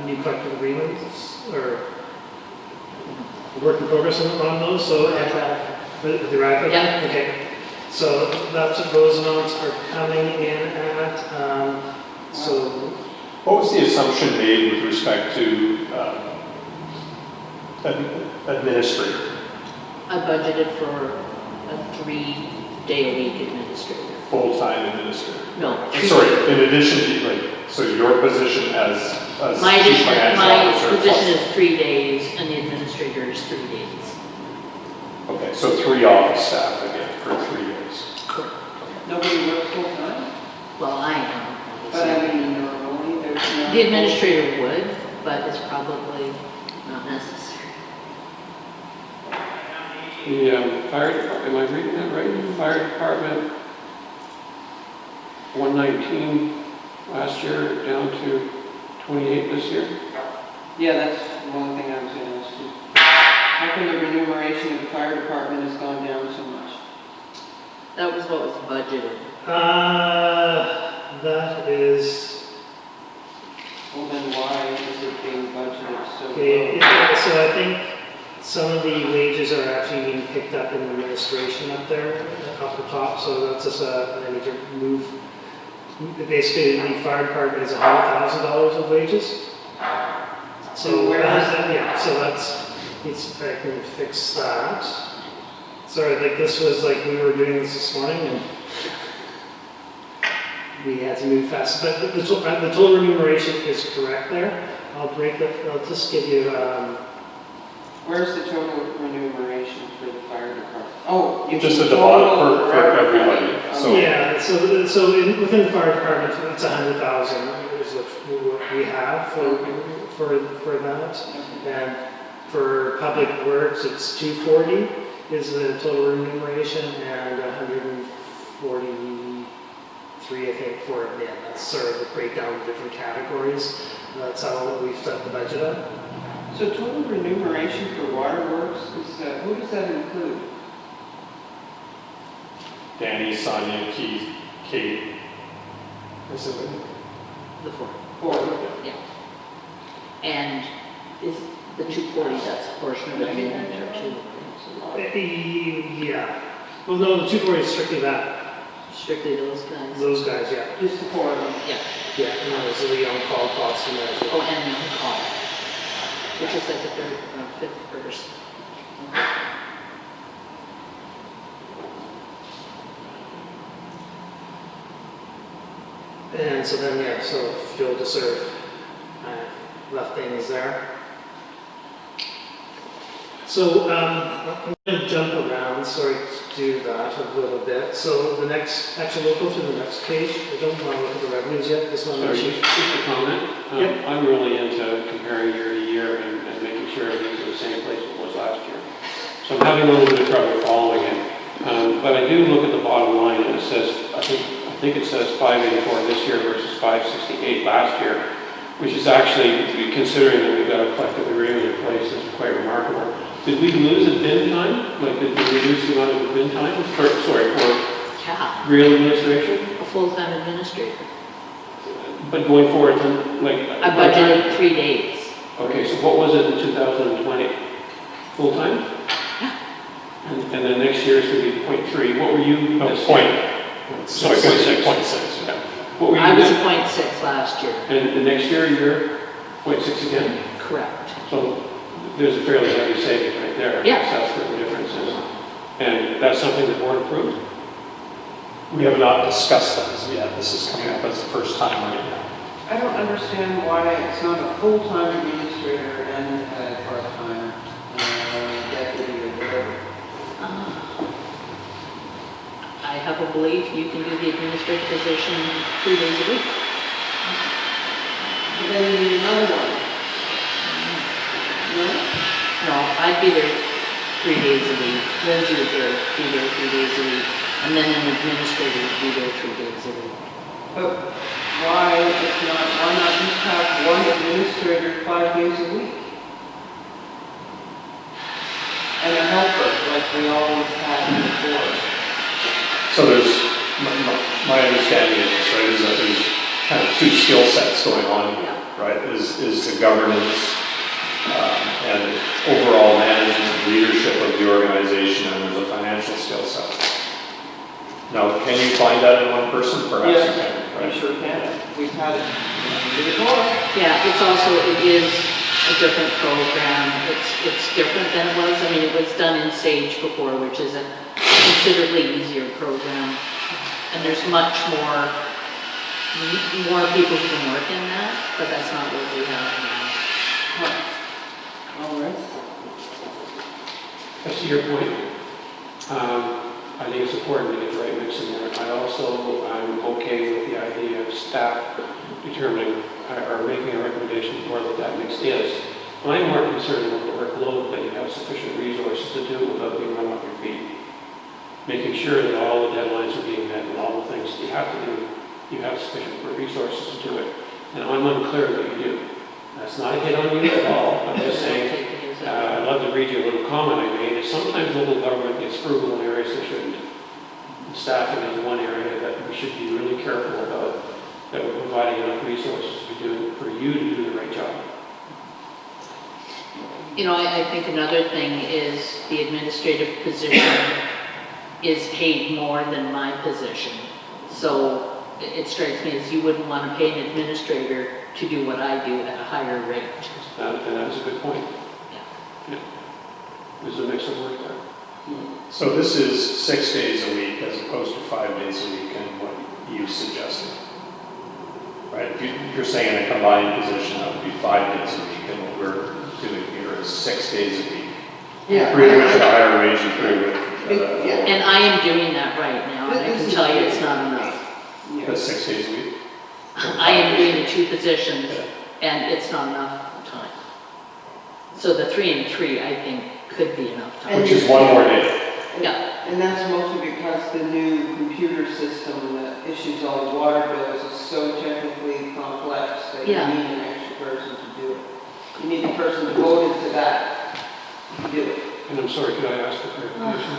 new collective agreements, or work in progress on those, so. That's right. The racket? Yeah. Okay, so that's what those amounts are coming in at, so. What was the assumption made with respect to administrator? I budgeted for a 3-day-a-week administrator. Full-time administrator? No. Sorry, in addition to, like, so your position as My chief addition, financial my officer position plus- is 3 days and the administrator is 3 days. Okay, so 3 office staff again for 3 days. Nobody works full-time? Well, I am. But I mean, normally there's no. The administrator would, but it's probably not necessary. The fire department, am I reading that right? Fire department, 119 last year, down to 28 this year? Yeah, that's one thing I was gonna ask you. How come the remuneration of the fire department has gone down so much? That was what was budgeted. That is, Well, then why is it being budgeted so okay, low? so I think some of the wages are actually being picked up in administration up there, up the top, so that's just I need to move. Basically, the fire department is $100,000 of wages. So And where is that? Yeah, so that's, I can fix that. Sorry, like this was like, we were doing this morning and we had to move fast, but the total remuneration is correct there. I'll just give you, Where's the total remuneration for the fire department? Oh, you Just mean at the bottom total for everybody, so- yeah, so within the fire department, it's 100,000 is what we have for that. And for public works, it's 240 is the total remuneration and 143, I think, for admin. That's sort of the breakdown of different categories. That's how we've set the budget up. So total remuneration for waterworks is, who does that include? Danny, Sonia, Keith, Kate. Is it? The 4. Or, Yeah. And is the 240, that's a portion of it, or 2? Yeah. Well, no, the 240 is strictly that. Strictly those guys? Those guys, yeah. just the 4 of them? Yeah. Yeah, no, so the on-call costs and that. Oh, and the call, which is like the 3rd or 5th person. And so then, yeah, so fuel to serve, left things there. So I'm going to jump around, sorry to do that a little bit. So the next, actually we'll go through the next page. I don't want to look at the revenues yet, this one. Sorry, just a comment. Yep. I'm really into comparing year to year and making sure everything's in the same place it was last year. So I'm having a little bit of trouble following it. But I do look at the bottom line and it says, I think it says 584 this year versus 568 last year, which is actually, considering that we've got a collective agreement in place, is quite remarkable. Did we lose a bin time? Like, did we reduce the amount of the bin time? For Yeah, real administration? a full-time administrator. But going forward, like... I budgeted 3 days. Okay, so what was it in 2020? Full-time? Yeah. And then next year is going to be 0.3. What were you? No, this point. year? Sorry, 0.6. 0.6, yeah. What were you? I was this- a 0.6 last year. And the next year, you're 0.6 again? Correct. So there's a fairly heavy savings right there. Yeah. That's what the difference is. And that's something the board approved? We have not discussed that as yet. This is coming up as the first time right now. I don't understand why it's not a full-time administrator and a part-time deputy or whatever. have a belief you can do the administrative position 3 days a week. But then you need another one. No? No, I'd be there 3 days a week. Lindsay would be there 3 days a week. And then an administrator would be there 3 days a week. But why not just have one administrator 5 days a week? And a helper, like we always had before. So there's, my understanding of this, right, is that there's kind of two skill sets going on, Yeah. right? Is the governance and overall management leadership of the organization, and there's a financial skill set. Now, can you find that in one person? Perhaps you can, We right? sure can. We've had it before. Yeah, it is a different program. It's different than it was. I mean, it was done in SAGE before, which is a considerably easier program. And there's much more people who can work in that, but that's not what we have now. All right. As to your point, I think it's important to get the right mix in there. I'm okay with the idea of staff determining or making a recommendation for what that mix is. I'm more concerned about the workload, that you have sufficient resources to do it without being run off your feet. Making sure that all the deadlines are being met and all the things that you have to do, you have sufficient resources to do it. And I'm unclear that you do. That's not a hit on you at all. I'm just saying, I'd love to read you a little comment I made, is sometimes local government gets frugal in areas they shouldn't. And staffing is one area that we should be really careful about, that we're providing enough resources for you to do the right job. You know, I think another thing is the administrative position is paid more than my position. So it strikes me as you wouldn't want to pay an administrator to do what I do at a higher rate. And that is a good point. Yeah. There's a mix of work there. So this is 6 days a week as opposed to 5 days a week, and what you suggested. Right, if you're saying a combined position, that would be 5 days a week, and what we're doing here is 6 days a week. Yeah. 3 of which at a higher wage and 3 with, Yeah. And I am doing that right now, and I can tell you it's not enough. that's 6 days a week. I am doing the 2 positions, and it's not enough time. So the 3 and 3, I think, could be enough time. Which is 1 more day. Yeah. And that's mostly because the new computer system that issues all the water bills is so technically complex that you Yeah. need an extra person to do it. You need a person devoted to that to do it. And I'm sorry, could I ask for clarification?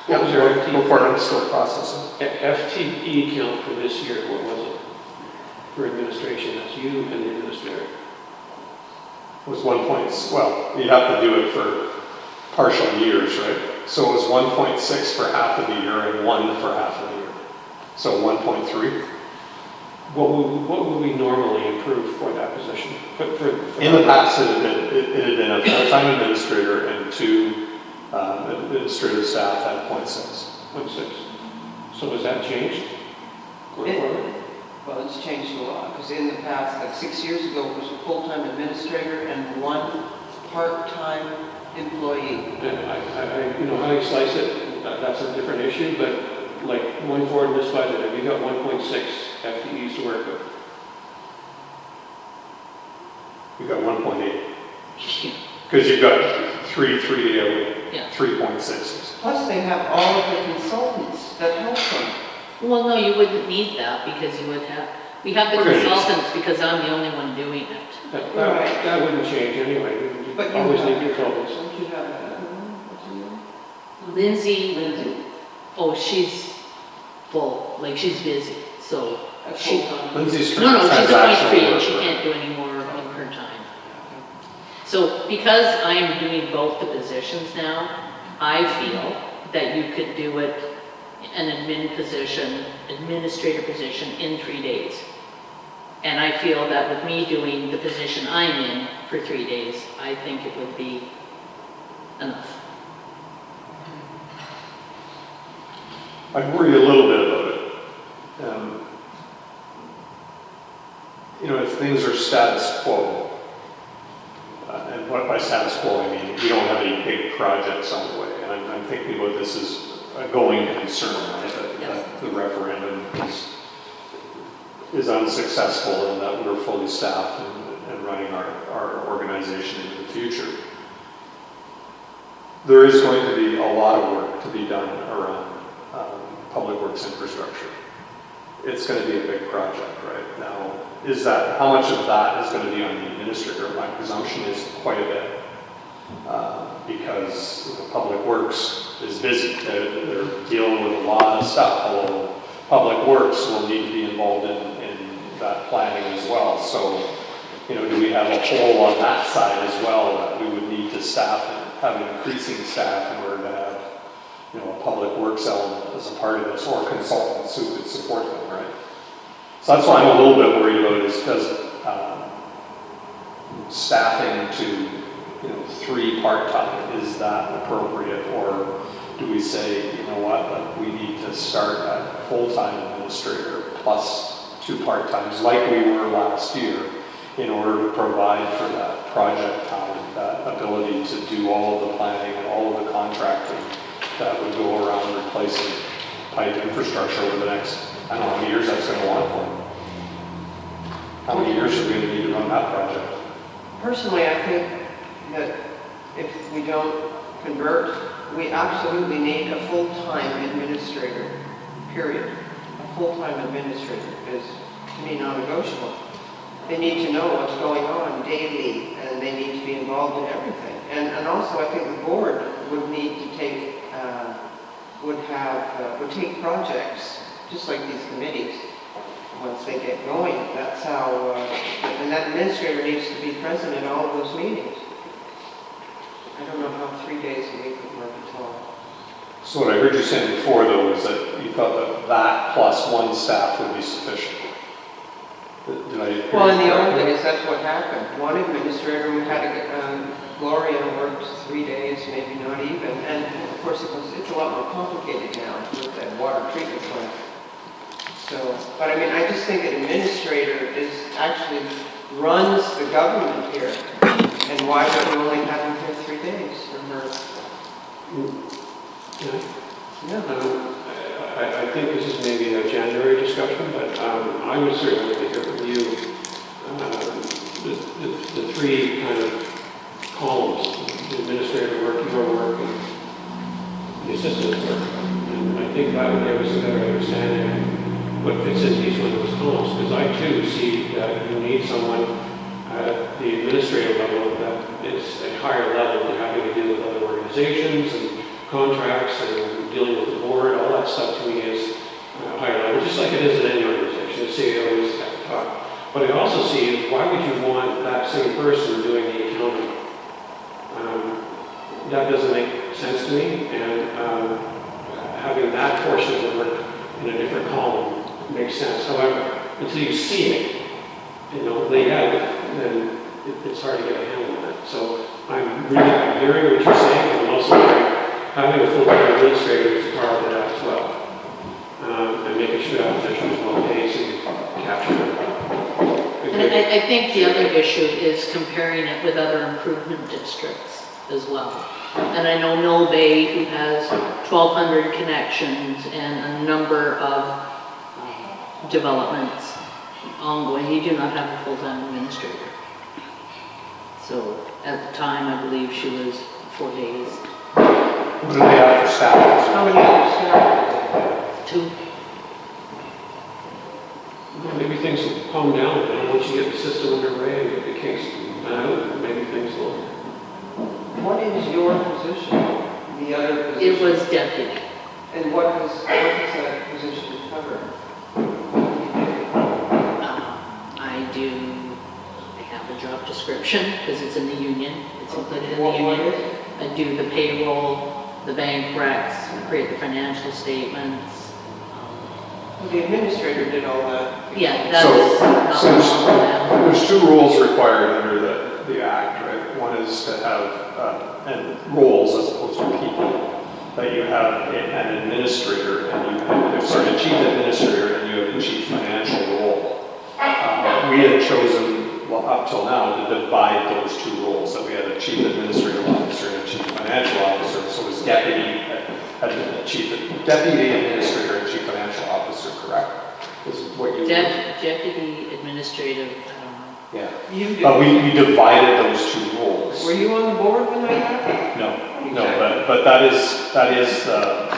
Yeah, What was your go for it, I'm still processing. FTE count for this year? What was it? For administration, that's you and the administrator. Was 1 point, well, you'd have to do it for partial years, right? So it was 1.6 for half of the year and 1 for half of the year. So 1.3. What would we normally approve for that position? In the past, it had been a full-time administrator and 2 administrative staff at 0.6. 0.6. So has that changed going forward? Well, it's changed a lot, because in the past, like 6 years ago, it was a full-time administrator and 1 part-time employee. And how you slice it, that's a different issue, but like going forward in this budget, have you got 1.6 FTEs to work with? You got 1.8. Because you've got 3 a week, Yeah. 3.6. Plus, they have all of the consultants that help them. Well, no, you wouldn't need that because we have the We're gonna use- consultants because I'm the only one doing it. That wouldn't change anyway. We But would you always have- need consultants. Don't you have that? What's her name? Lindsay, oh, she's full, like she's busy, so A she, full-time. Lindsay's no, no, she's a transactional point work, she right? can't do any more of her time. So because I'm doing both the positions now, I feel that you could do it, an administrator position in 3 days. And I feel that with me doing the position I'm in for 3 days, I think it would be enough. I worry a little bit about it. If things are status quo, and what by status quo I mean, we don't have any big projects on the way, and I'm thinking about this as a going concern, right? That the referendum is unsuccessful and that we're fully staffed and running our organization into the future. There is going to be a lot of work to be done around public works infrastructure. It's going to be a big project right now. How much of that is going to be on the administrator? My presumption is quite a bit. Because Public Works is busy. They're dealing with a lot of stuff, although Public Works will need to be involved in that planning as well. So, do we have a hole on that side as well that we would need to staff and have an increasing staff in order to have, a Public Works element as a part of this, or consultants who could support them, right? So that's what I'm a little bit worried about, is because staffing to 3 part-time, is that appropriate? Or do we say, we need to start at full-time administrator plus 2 part-times like we were last year in order to provide for that project time, that ability to do all of the planning and all of the contracting that would go around replacing pipe infrastructure over the next, I don't know how many years that's going to go on for. How many years are we going to need to run that project? Personally, I think that if we don't convert, we absolutely need a full-time administrator, period. A full-time administrator is, to me, non-negotiable. They need to know what's going on daily, and they need to be involved in everything. And also, I think the board would need to take, would take projects, just like these committees, once they get going. That's how, and that administrator needs to be present in all of those meetings. I don't know how 3 days a week would work at all. So what I heard you saying before, though, was that you thought that plus 1 staff would be sufficient. Did I hear Well, in the you old correctly? days, that's what happened. One administrator, we had Gloria worked 3 days, maybe not even. And of course, it's a lot more complicated now with that water treatment plant. So, but I mean, I just think an administrator actually runs the government here. And why would we only have him here 3 days or her? Yeah. I think this is maybe a January discussion, but I would certainly like to hear from you the 3 kind of columns: the administrative work, your work, and the assistant work. And I think that would give us a better understanding of what fits into each one of those columns, because I too see that you need someone at the administrative level that is a higher level than having to deal with other organizations and contracts and dealing with the board. All that stuff to me is higher level, just like it is in any organization. The CEO is at the top. But I also see is, why would you want that same person doing the accounting? That doesn't make sense to me, and having that portion of the work in a different column makes sense. However, until you see it, laid out, then it's hard to get a handle on it. So I'm hearing what you're saying, and I'm also having a full-time administrator is part of that as well. And making sure that position is well paid so you capture it. And I think the other issue is comparing it with other improvement districts as well. And I know Mill Bay, who has 1,200 connections and a number of developments ongoing, you do not have a full-time administrator. So at the time, I believe she was 4 days. What do they have for staff? How many other staff? 2. Well, maybe things will calm down, and once you get the system underway and get the kinks out, maybe things will. What is your position? The other position? It was deputy. And what does that position cover? I have a job description because it's in the union. It's included in the What union. is it? I do the payroll, the bank recs, create the financial statements. Well, the administrator did all that. Yeah, that's So, not since now. there's 2 rules required under the Act, right? One is to have, and roles as opposed to people, that you have an administrator and you have, sorry, a chief administrator and you have a chief financial role. We had chosen, well, up till now, to divide those 2 roles, that we had a chief administrative officer and a chief financial officer. So it was deputy administrator and chief financial officer. Deputy administrative, I don't know. Yeah. You did. But we divided those two roles. Were you on the board when I had that? No, but that is the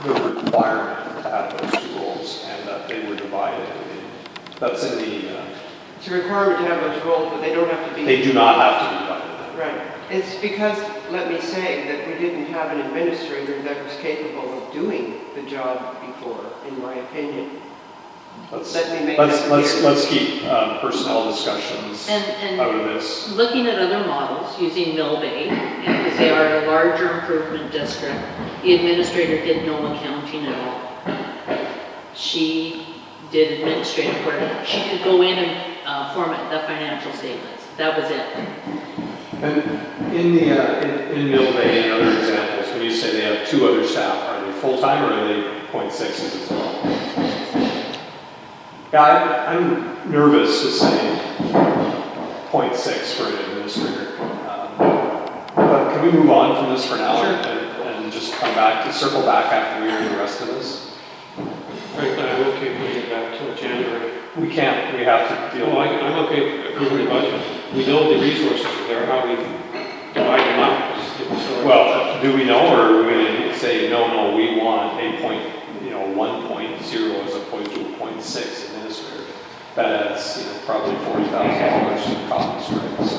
requirement to have those two roles, and that they were divided. That's in the, It's a requirement to have those roles, but they don't have to be. they do not have to be divided. Right. It's because, let me say, that we didn't have an administrator that was capable of doing the job before, in my opinion. Let me make that clear. Let's keep personnel discussions And out of this. looking at other models, using Mill Bay, because they are a larger improvement district, the administrator did no accounting at all. She did administrative work. She could go in and format the financial statements. That was it. And in Mill Bay and other examples, when you say they have two other staff, are they full-time or are they .6s as well? Yeah, I'm nervous to say .6 for an administrator. But can we move on from this for now and just come back, circle back after we hear the rest of this? Frankly, I'm okay putting it back till January. We can't, we have to deal Well, with it. I'm okay approving the budget. We know the resources are there, how we divide them up. is a different story. Well, do we know, or are we going to say, no, we want a 1.0 as opposed to a .6 administrator? That adds, probably $40,000 to the cost, right? So,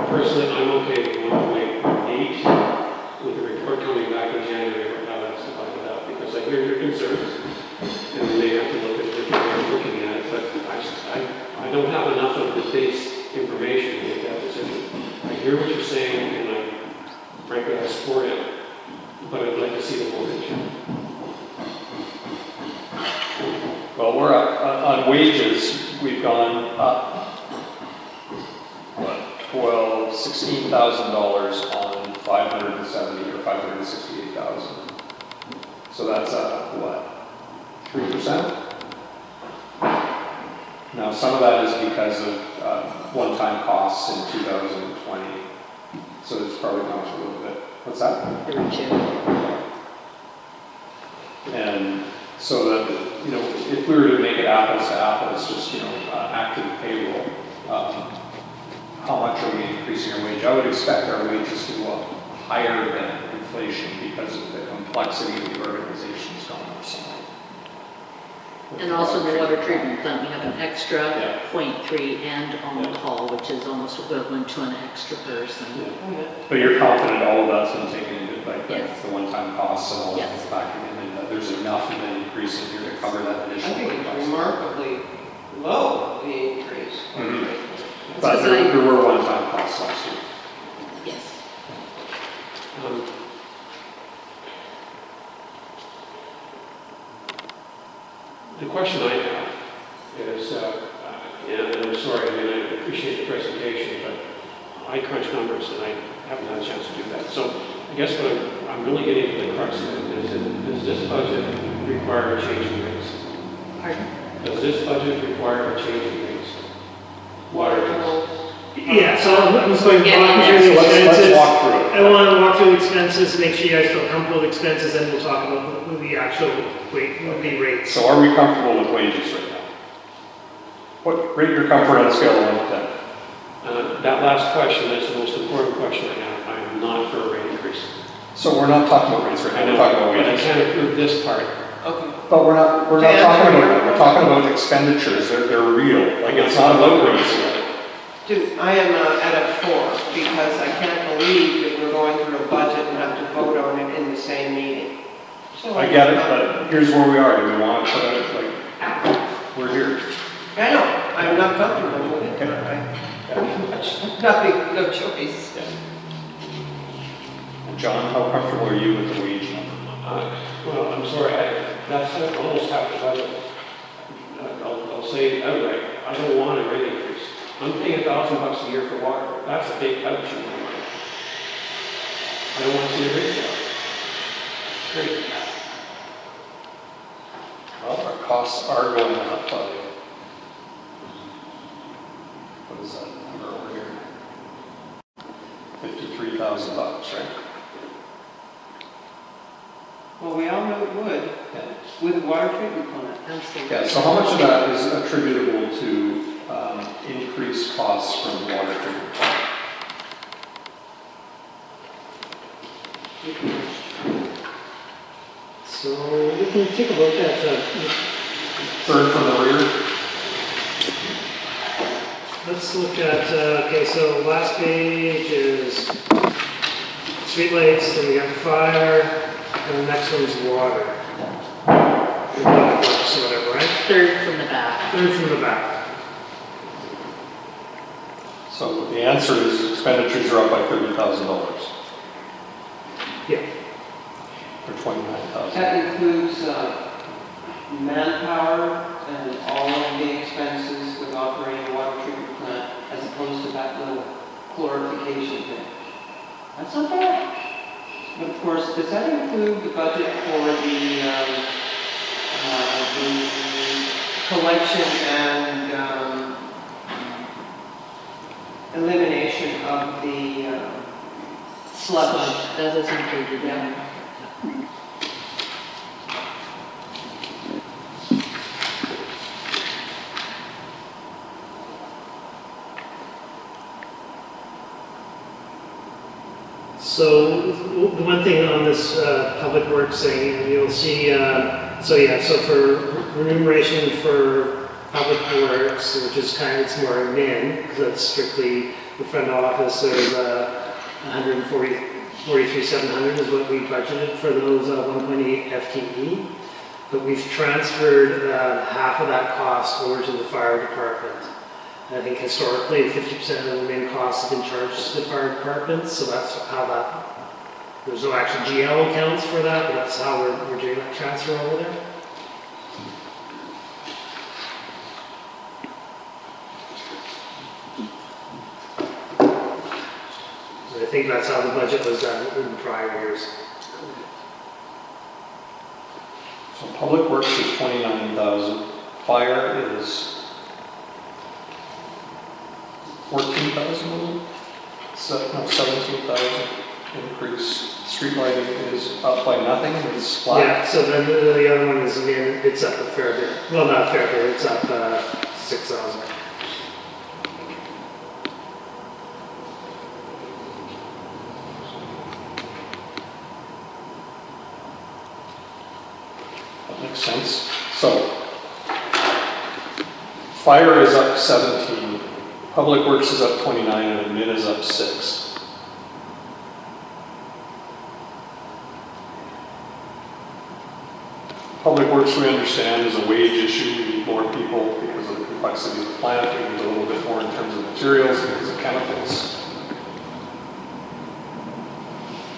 Personally, I'm okay with 1.8 with the report coming back in January for how that's divided up, because I hear your concerns, and we may have to look at a different way of looking at it, but I don't have enough of the base information to make that decision. I hear what you're saying, and frankly, I support it, but I'd like to see the whole picture. well, we're up, on wages, we've gone up, $16,000 on 570 or 568,000. So that's what, 3%? Now, some of that is because of one-time costs in 2020. So it's probably gone up a little bit. What's that? There were two. And so that, if we were to make it apples to apples, just, active payroll, how much are we increasing our wage? I would expect our wages to go up higher than inflation because of the complexity of the organization's gone up so much. And also the water treatment plant, we have an extra Yeah. .3 and on call, which is almost equivalent to an extra person. But you're confident all of that's been taken into, Yes. the one-time costs and all Yes. that's factored in, and that there's enough of an increase in here to cover that I additional think it's cost? remarkably low, the increase. Mhm. But Because I- there were one-time costs last year. Yes. The question I have is, and I'm sorry, I appreciate the presentation, but I crunch numbers and I haven't had a chance to do that. So I guess what I'm really getting to the crux of it is, does this budget require a change in rates? Pardon? Does this budget require a change in rates? Water rates? Yeah, so I'm just going to Yeah, walk through the Let's expenses. walk through it. I want to walk through expenses, make sure you guys feel comfortable with expenses, and we'll talk about the actual the rates. So are we comfortable with wages right now? What rate your comfort on a scale of 1 to 10? That last question is the most important question I have. I am not for a rate increase. So we're not talking about rates right now, we're talking about But I wages. can't approve this part. Okay. But we're not To talking answer about your that, we're talking about expenditures, they're real, like it's not about rates. Dude, I am at a 4 because I can't believe that we're going through a budget and have to vote on it in the same meeting. So I get it, but here's where we are, do we want to put it, we're here. I know, I'm not comfortable with it, but nothing, no choice. John, how comfortable are you with the wage number? Well, I'm sorry, that's almost half the budget. I'll say it outright, I don't want a rate increase. I'm paying $1,000 a year for water, that's a big ouch in my mind. I don't want to see a rate drop. Great. Well, our costs are going up, buddy. What is that number over here? $53,000, right? Well, we all knew it would. Yeah. With the water treatment plant. Absolutely. Yeah, so how much of that is attributable to increased costs from the water treatment plant? So we can take a look at, Third from the rear? let's look at, okay, so last page is streetlights, then we got fire, and the next one's water. Or public works or whatever, right? Third from the back. Third from the back. So the answer is expenditures are up by $30,000, Yeah. or $29,000. That includes manpower and all of the expenses with operating a water treatment plant, as opposed to that little glorification thing. That's not bad. But of course, does that include the budget for the collection and elimination of the sludge? That is included, yeah. So the one thing on this public works thing, you'll see, so for remuneration for public works, which is kind of, it's more admin, because that's strictly the front office, there's 143,700 is what we budgeted for those 1.8 FTE. But we've transferred half of that cost over to the fire department. I think historically, 50% of the main costs have been charged to the fire department, so that's how that, there's no actual GL accounts for that, but that's how we're doing that transfer over there. And I think that's how the budget was done in prior years. So public works is 29,000, fire is 14,000, no, 17,000 increase. Street lighting is up by nothing, it's flat. Yeah, so then the other one is, again, it's up a fair bit. Well, not a fair bit, it's up 6,000. That makes sense. So, fire is up 17, public works is up 29, and admin is up 6. Public works, we understand, is a wage issue. We need more people because of the complexity of the plant. We need a little bit more in terms of materials because of chemicals.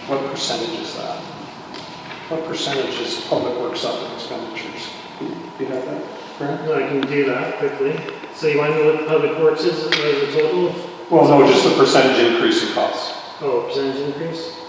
What percentage is that? What percentage is public works up in expenditures? Do you have that, Grant? No, I can do that quickly. So you want to know what public works is as a total? Well, no, just the percentage increase in costs. Oh, percentage increase?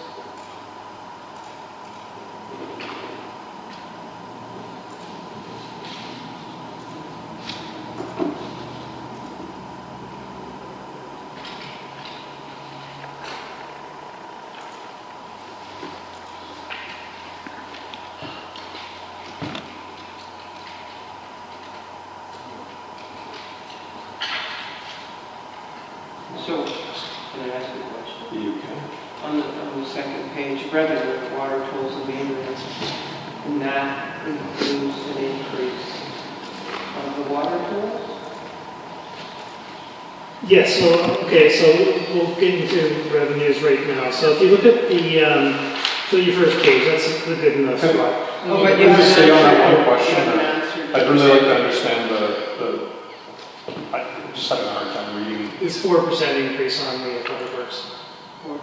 So, can I ask you a question? You can. On the second page, revenue, water tolls and maintenance, and that includes an increase of the water tolls? Yes, so, okay, so we'll get into revenues right now. So if you look at the, so your first page, that's a good enough spot. Oh, but Can you I just stay on that one You question? haven't answered. I'd really like to understand I just having a hard time reading. It's 4% increase on the public works 4%?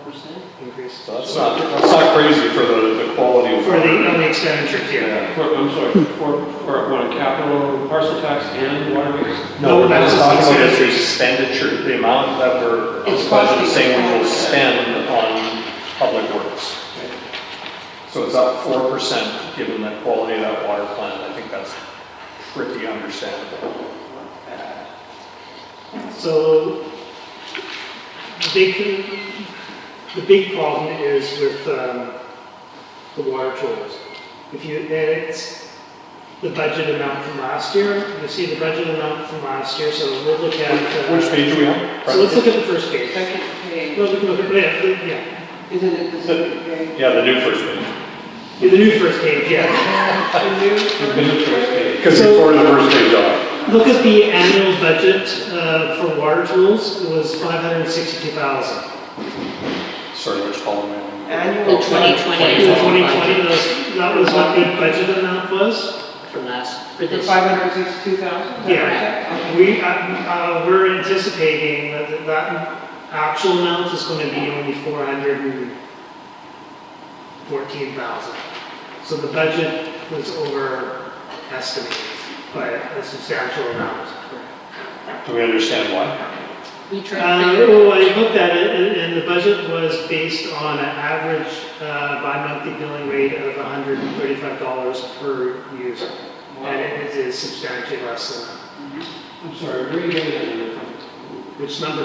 increase. So that's not crazy for the quality of. For on the expenditures, yeah. Yeah. I'm sorry, for what, capital, parcel tax and water rates? No, that's that's talking about the expenditure. expenditure, the amount that we're It's budgeting, costing saying we will 4%. spend on public works. So it's up 4% given the quality of that water plant. I think that's pretty understandable. So the big problem is with the water tolls. If you, and the budget amount from last year. You see the budget amount from last year, so we'll look at. Which page are we on? So let's look at the first page. Second page, No, look at, yeah, isn't it the second page? Yeah, the new first page. the new first page, yeah. The new Minutes first page. Because we tore the first page off. Look at the annual budget for water tools, it was 562,000. Sorry, which column am I in? Annual. The 2020. In 2020, that was what the budget amount was? For The this. 562,000? Yeah. We're anticipating that actual amount is going to be only 414,000. So the budget was overestimated by a substantial amount. Do we understand why? We tried to figure, I looked at it, and the budget was based on an average bi-monthly billing rate of $135 per user. And it is substantially less than that. I'm sorry, where are you getting that number from? Which number?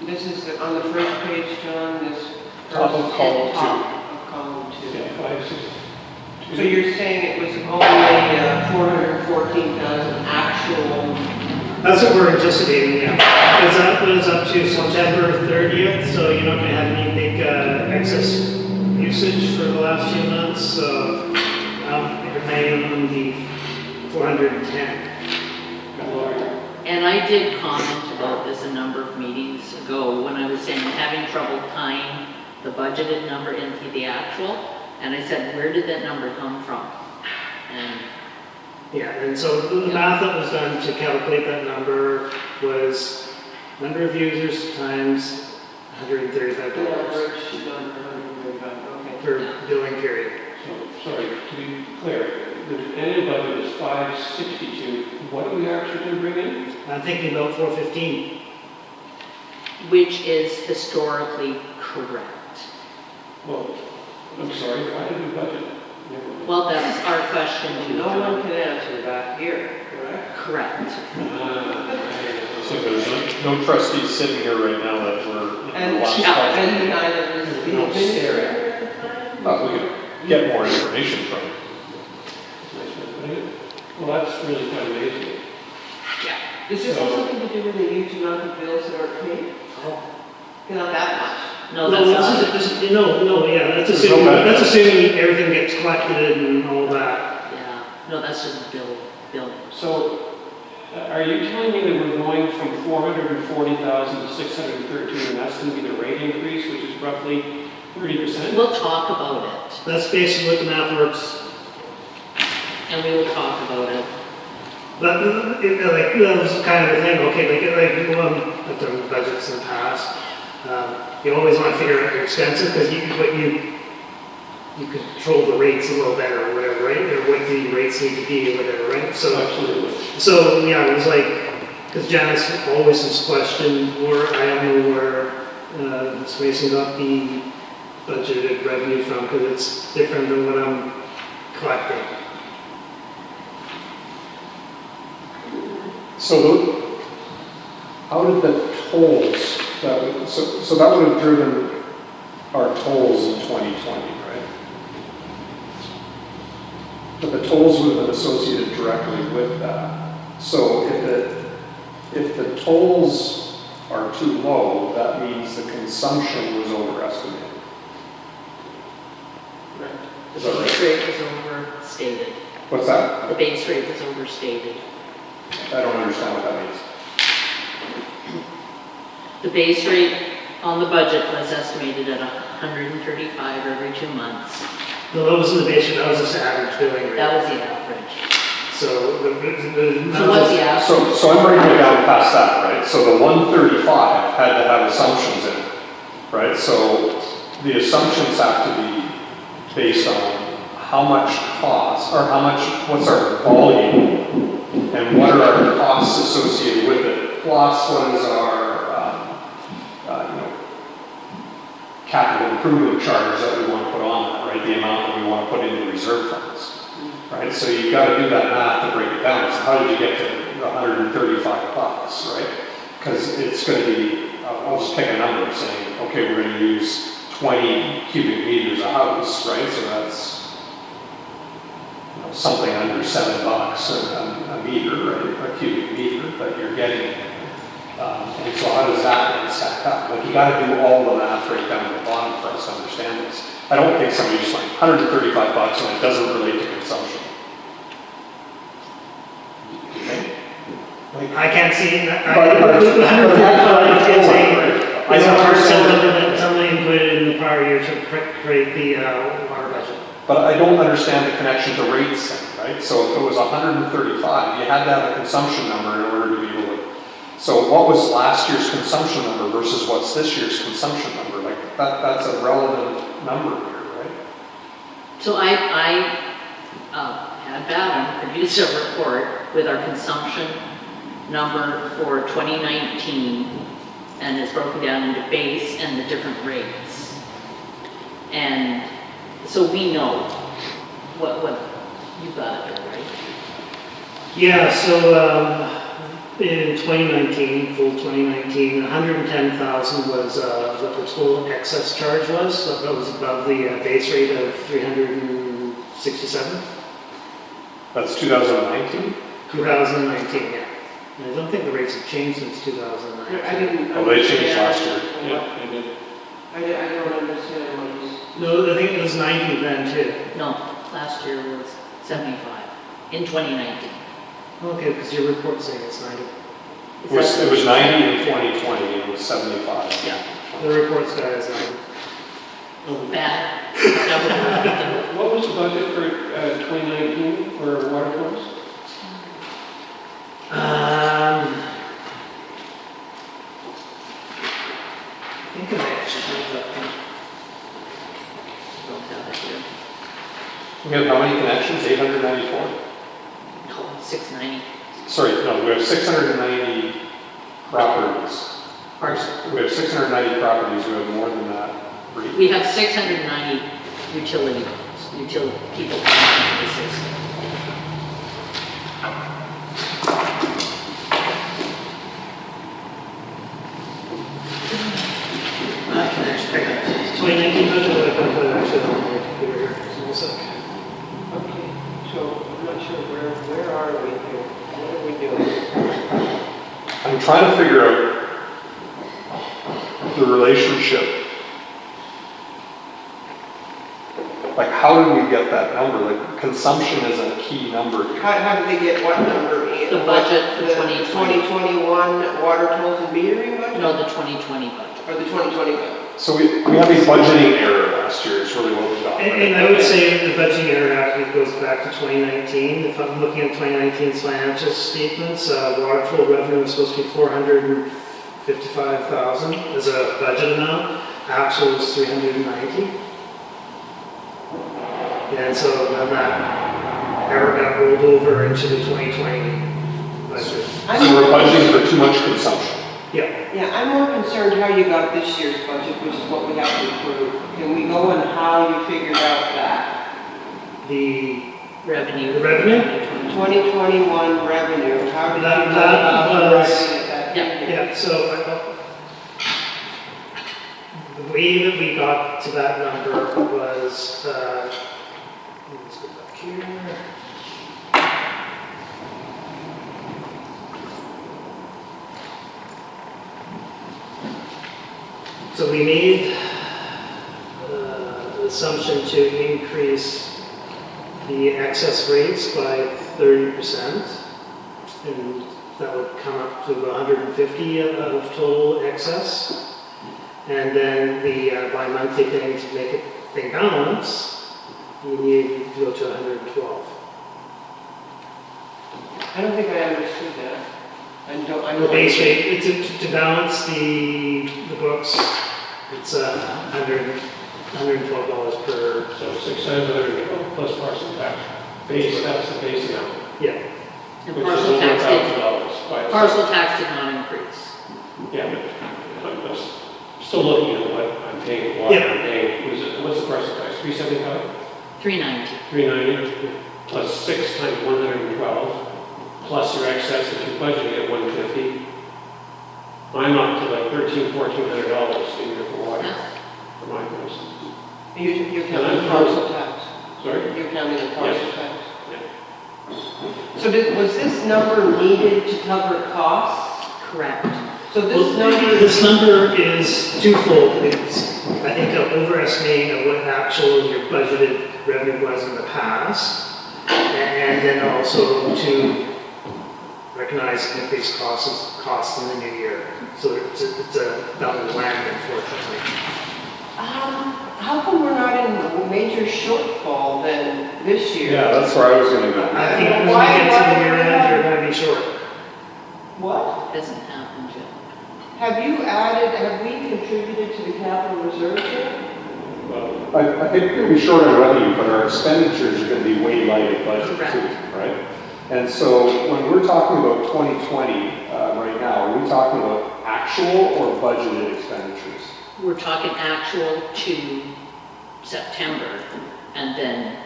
This is on the first page, John, this. Top of column Top of column two. Yeah, 5, 6. So you're saying it was only 414,000 actual? That's what we're anticipating, yeah. Because that was up to September 30th, so you're not going to have any big excess usage for the last few months, so it may only be 410. and I did comment about this a number of meetings ago when I was saying I'm having trouble tying the budgeted number into the actual. And I said, where did that number come from? And Yeah, and so the math that was done to calculate that number was number of users times $135 The average number, 135, okay. per billing period. So, sorry, to be clear, the annual budget is 562. What are we actually going to bring in? I'm thinking about 415. which is historically correct. Well, I'm sorry, why did we budget? Never mind. Well, that's our question to No one John. can answer that here, correct? Correct. So there's no trustees sitting here right now that were in And the last and budget. neither is the Don't stare administrator at the time? We could get more information from it. Well, that's really kind of amazing. Does this have something to do with the huge amount of bills that are paid? Not that much. No, that's not. That's There's no assuming, benefit. that's assuming everything gets collected and all that. Yeah, no, that's just bill. So, are you telling me that we're going from 440,000 to 613, and that's going to be the rate increase, which is roughly 30%? We'll talk about it, That's basically what the math works. and we will talk about it. But that was kind of the thing, okay, I've done budgets in the past. You always want to figure out your expenses because you control the rates a little better or whatever, right? Or what the rates need to be or whatever, right? Absolutely. So yeah, it was like, because Janice always has questioned where, I don't know where Ms. Mason got the budgeted revenue from because it's different than what I'm collecting. So how did the tolls, so that would have driven our tolls in 2020, right? But the tolls would have been associated directly with that. So if the tolls are too low, that means the consumption was overestimated. The Is that base right? rate was overstated. What's that? The base rate was overstated. I don't understand what that means. The base rate on the budget was estimated at 135 every 2 months. No, that wasn't the base rate, that was just average billing rate. That was the average. So the So what's the average? So I'm breaking it down past that, right? So the 135 had to have assumptions in it, right? So the assumptions have to be based on how much cost, or what's our volume, and what are our costs associated with it, plus what is our, capital improvement charge that we want to put on that, right? The amount that we want to put into reserve funds, right? So you've got to do that math to break it down. So how did you get to the $135, right? Because it's going to be, I'll just pick a number saying, okay, we're going to use 20 cubic meters a house, right? So that's something under $7 a meter, right, a cubic meter, but you're getting, and so how does that then stack up? Like, you gotta do all the math right down to the bottom for us to understand this. I don't think somebody just like $135 and it doesn't relate to consumption. Okay? Like, I can't see that. But- 135 is a, I is a don't hard understand. number that somebody included in the prior year to create the water budget. But I don't understand the connection to rates then, right? So if it was 135, you had to have a consumption number in order to be able to. So what was last year's consumption number versus what's this year's consumption number? Like that's a relevant number here, right? So I had Baden produce a report with our consumption number for 2019, and it's broken down into base and the different rates. And so we know what you got there, right? Yeah, so in 2019, full 2019, 110,000 was what the total excess charge was. So that was above the base rate of 367. That's 2019? 2019, yeah. And I don't think the rates have changed since 2019. I didn't. Oh, they changed last year. Yeah, they did. I don't understand what he's. No, I think it was 90 then too. No, last year was 75 in 2019. Okay, because your report's saying it's 90. It was 90 in 2020 and it was 75. Yeah. The report's got it as 90. Bad. That What was the budget for 2019 for water flows? I think I actually have that. don't have it here. We have how many connections? 894? No, 690. Sorry, no, we have 690 properties. We have 690 properties, we have more than that. We have 690 utility people in the system. I can actually pick up 2019 budget, but I can put it actually on my computer here. Just one sec. Okay, so I'm not sure where are we here? What are we doing? I'm trying to figure out the relationship. Like, how do we get that number? Like, consumption is a key number. How did they get what number in? The budget for The 2020. 2021 water tolls and metering budget? No, the 2020 budget. Or the 2020 budget? So we have a budgeting error last year, is really what we got. And I would say the budgeting error actually goes back to 2019. If I'm looking at 2019's financial statements, water toll revenue was supposed to be 455,000 as a budget amount. Actual was 390. And so then that error got rolled over into the 2020 budget. So we're budgeting for too much consumption. Yeah. Yeah, I'm more concerned how you got this year's budget, which is what we have to approve. Can we go on how you figured out that? The Revenue. The revenue? 2021 revenue, how did you That- go that about was- arriving at that Yeah. figure? Yeah, so the way that we got to that number was, let's go back here. So we made the assumption to increase the excess rates by 30%, and that would come up to 150 of total excess. And then the bi-monthly thing to make it thing balance, you need to go to 112. I don't think I understood that. I The base rate, to balance the books, it's $112 per, So 600 plus parcel tax. Base, that's the base amount. yeah. And Which is parcel over tax $1,000 by did, itself. parcel tax did not increase. Yeah, but I'm just still looking at what I'm paying for water. Yeah. I'm paying, what's the parcel tax? 375? 390. 390 plus 6 times 112 plus your excess that you're budgeting at 150. I'm up to like $1,300, $1,400 a year for water for my bills. You're counting the parcel tax. Sorry? You're counting the parcel tax. So was this number needed to cover costs? Correct. So Well, this number, this number is twofold. It's, I think, an overestimating of what actual your budgeted revenue was in the past, and then also to recognize increased costs in the new year. So it's a double whammy, unfortunately. how come we're not in a major shortfall then this year? Yeah, that's where I was gonna go. I think when we Why- get to why- the year end, you're gonna be short. What? Hasn't happened yet. Have we contributed to the capital reserve yet? Well, I think we're gonna be short on revenue, but our expenditures are gonna be way light of budget Correct. too, right? And so when we're talking about 2020 right now, are we talking about actual or budgeted expenditures? We're talking actual to September and then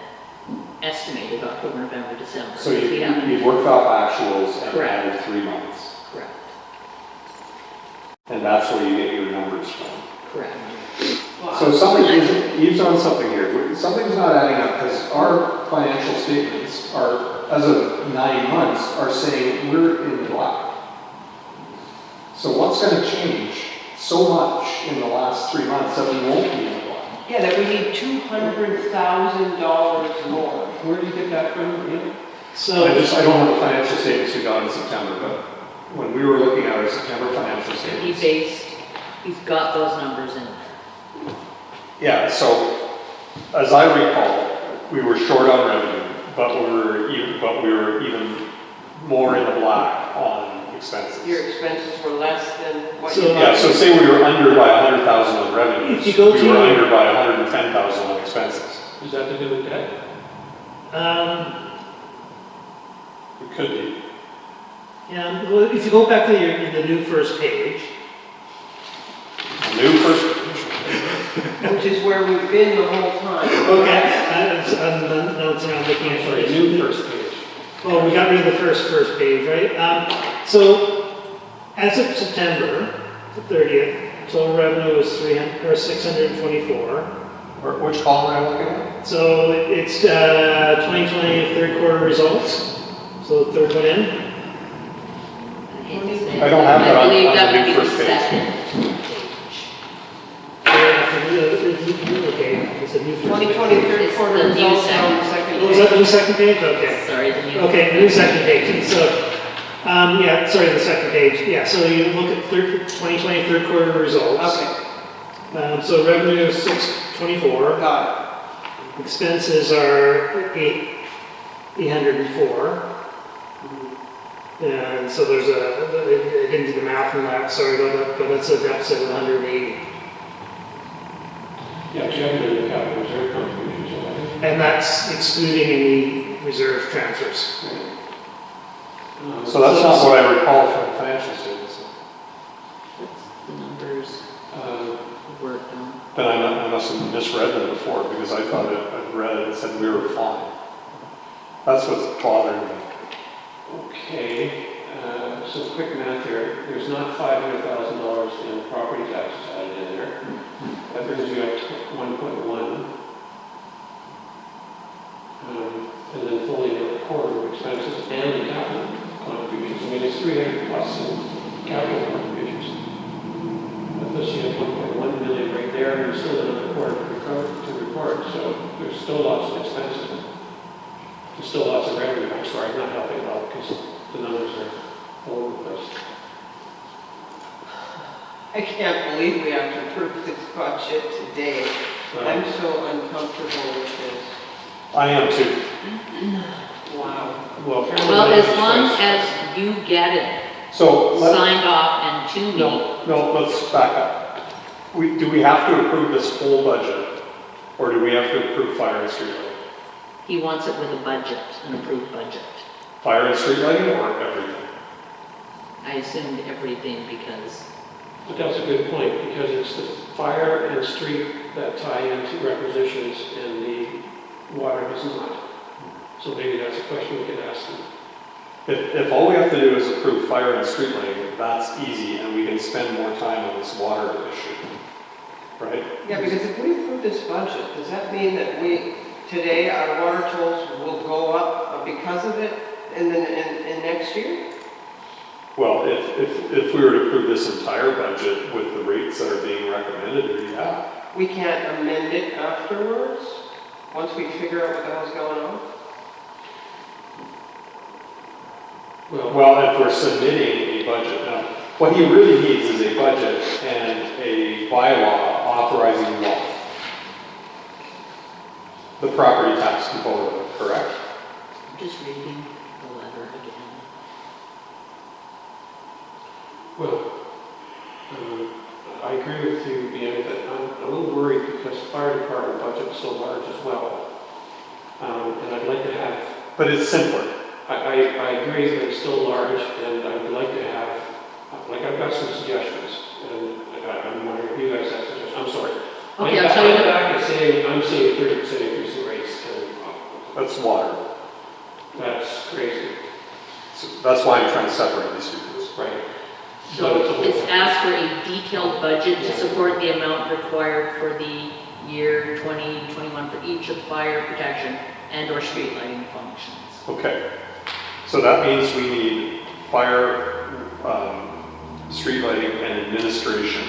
estimated October, November, December. So you Yeah, worked off actuals and Correct. added 3 months, correct, and that's where you get your numbers from. correct. So something isn't, you've done something here. Something's not adding up because our financial statements are, as of 9 months, are saying we're in the black. So what's going to change so much in the last 3 months that we won't be in the black? Yeah, that we need $200,000 more. where do you get that from, Ian? So, I don't have the financial statements we got in September, but when we were looking at our September financial statements. He's got those numbers in there. Yeah, so as I recall, we were short on revenue, but we were even more in the black on expenses. Your expenses were less than what So- you. Yeah, so say we were under by 100,000 on revenues, If you go we to were your- under by 110,000 on expenses. Is that to do with debt? It could be. yeah, well, if you go back to the new first page, New first, Which is where we've been the whole time. okay, I'm notes around looking at Sorry, new first page. Oh, we got rid of the first page, right? So, as of September the 30th, total revenue was 624. or which column am I looking at? So it's 2020 third quarter results. So the third one in. hate to say I don't have that I on- believe on that the would be new the first page. second page. Okay, it's a new first page. 2020 third It's quarter the new results on second. the second Oh, is that page. the second page? Okay. Sorry, the new. Okay, the new second page. So, yeah, sorry, the second page. Yeah, so you look at 2020 third quarter results. Okay, So revenue is 624. got Expenses are 804. And so there's I didn't do the math on that, sorry about that, but that's a deficit of 180. Yeah, you haven't done the capital reserve contributions, so I think. And that's excluding any reserve transfers. So that's not what I recall from the financial statements. The numbers were done. Then I must have misread them before because I thought I'd read it and said we were fine. That's what's bothering me. Okay, so quick math here, there's not $500,000 in property taxes added in there. That brings you up to 1.1. And then fully a quarter of expenses and the capital contributions. I mean, it's 300 plus in capital contributions. That puts you at 1.1 million right there, and there's still another quarter to report, so there's still lots of expenses. There's still lots of revenue. I'm sorry, I'm not helping out because the numbers are all over the place. I can't believe we have to approve this budget today. I'm so uncomfortable with this. I am too. Wow. Well, Well, as long as you get it So signed off and to me, no, let's back up. Do we have to approve this whole budget, or do we have to approve fire and street lighting? he wants it with a budget, an approved budget. Fire and street lighting, or everything? I assumed everything because, but that's a good point, because it's the fire and street that tie into requisitions, and the water does not. So maybe that's a question we could ask them. If all we have to do is approve fire and street lighting, that's easy, and we can spend more time on this water issue, right? Yeah, because if we approve this budget, does that mean that today our water tolls will go up because of it in next year? Well, if we were to approve this entire budget with the rates that are being recommended, yeah. We can't amend it afterwards, once we figure out what the hell's going on? Well, if we're submitting a budget, now, what he really needs is a budget and a bylaw authorizing law. The property tax component of it, correct? Just reading the letter again. Well, I agree with you, Ian, that I'm a little worried because the fire department budget is so large as well. And I'd like to have, But it's simpler. I agree that it's still large, and I would like to have, like, I've got some suggestions, and I'm wondering if you guys have suggestions. I'm sorry. Okay, I'll tell you. I'm back and saying, I'm seeing a 30% increase in rates, and That's water. that's crazy, So that's why I'm trying to separate these two things. right? So it's asked for a detailed budget to support the amount required for the year 2021 for each of fire protection and/or street lighting functions. Okay. So that means we need fire, street lighting and administration,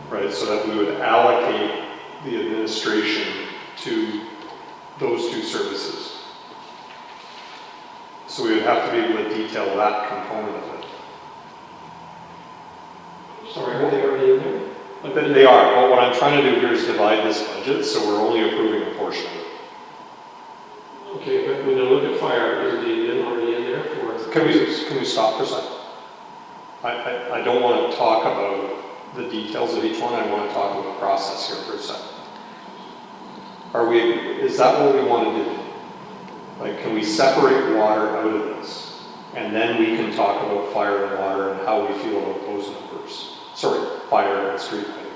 right? So that we would allocate the administration to those two services. So we would have to be able to detail that component of it. Sorry, are they already in there? But they are, but what I'm trying to do here is divide this budget, so we're only approving a portion of it. Okay, but when I look at fire, is the admin already in there for? Can we stop for a second? I don't want to talk about the details of each one, I want to talk about the process here for a second. Is that what we want to do? Like, can we separate water out of this? And then we can talk about fire and water and how we feel about those numbers. Sorry, fire and street lighting.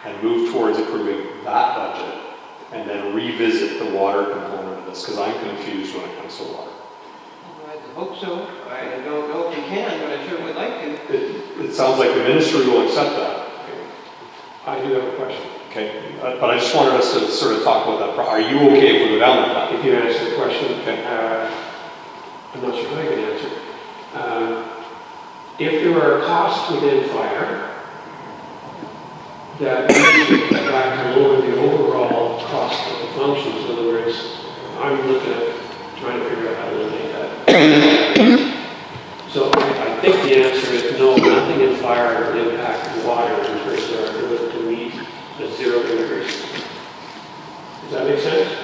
And move towards approving that budget and then revisit the water component of this, because I'm confused when it comes to water. I hope so. I don't know if you can, but I sure would like to. It sounds like the ministry will accept that. I do have a question. Okay, but I just wanted us to sort of talk about that. Are you okay if we go down that path? If you answer the question, Okay. I'm not sure if I can answer. If there are costs within fire that need to back to lower the overall cost of the functions, in other words, I'm looking at trying to figure out how to eliminate that. So I think the answer is no, nothing in fire will impact water in terms of our ability to meet the zero increase. Does that make sense?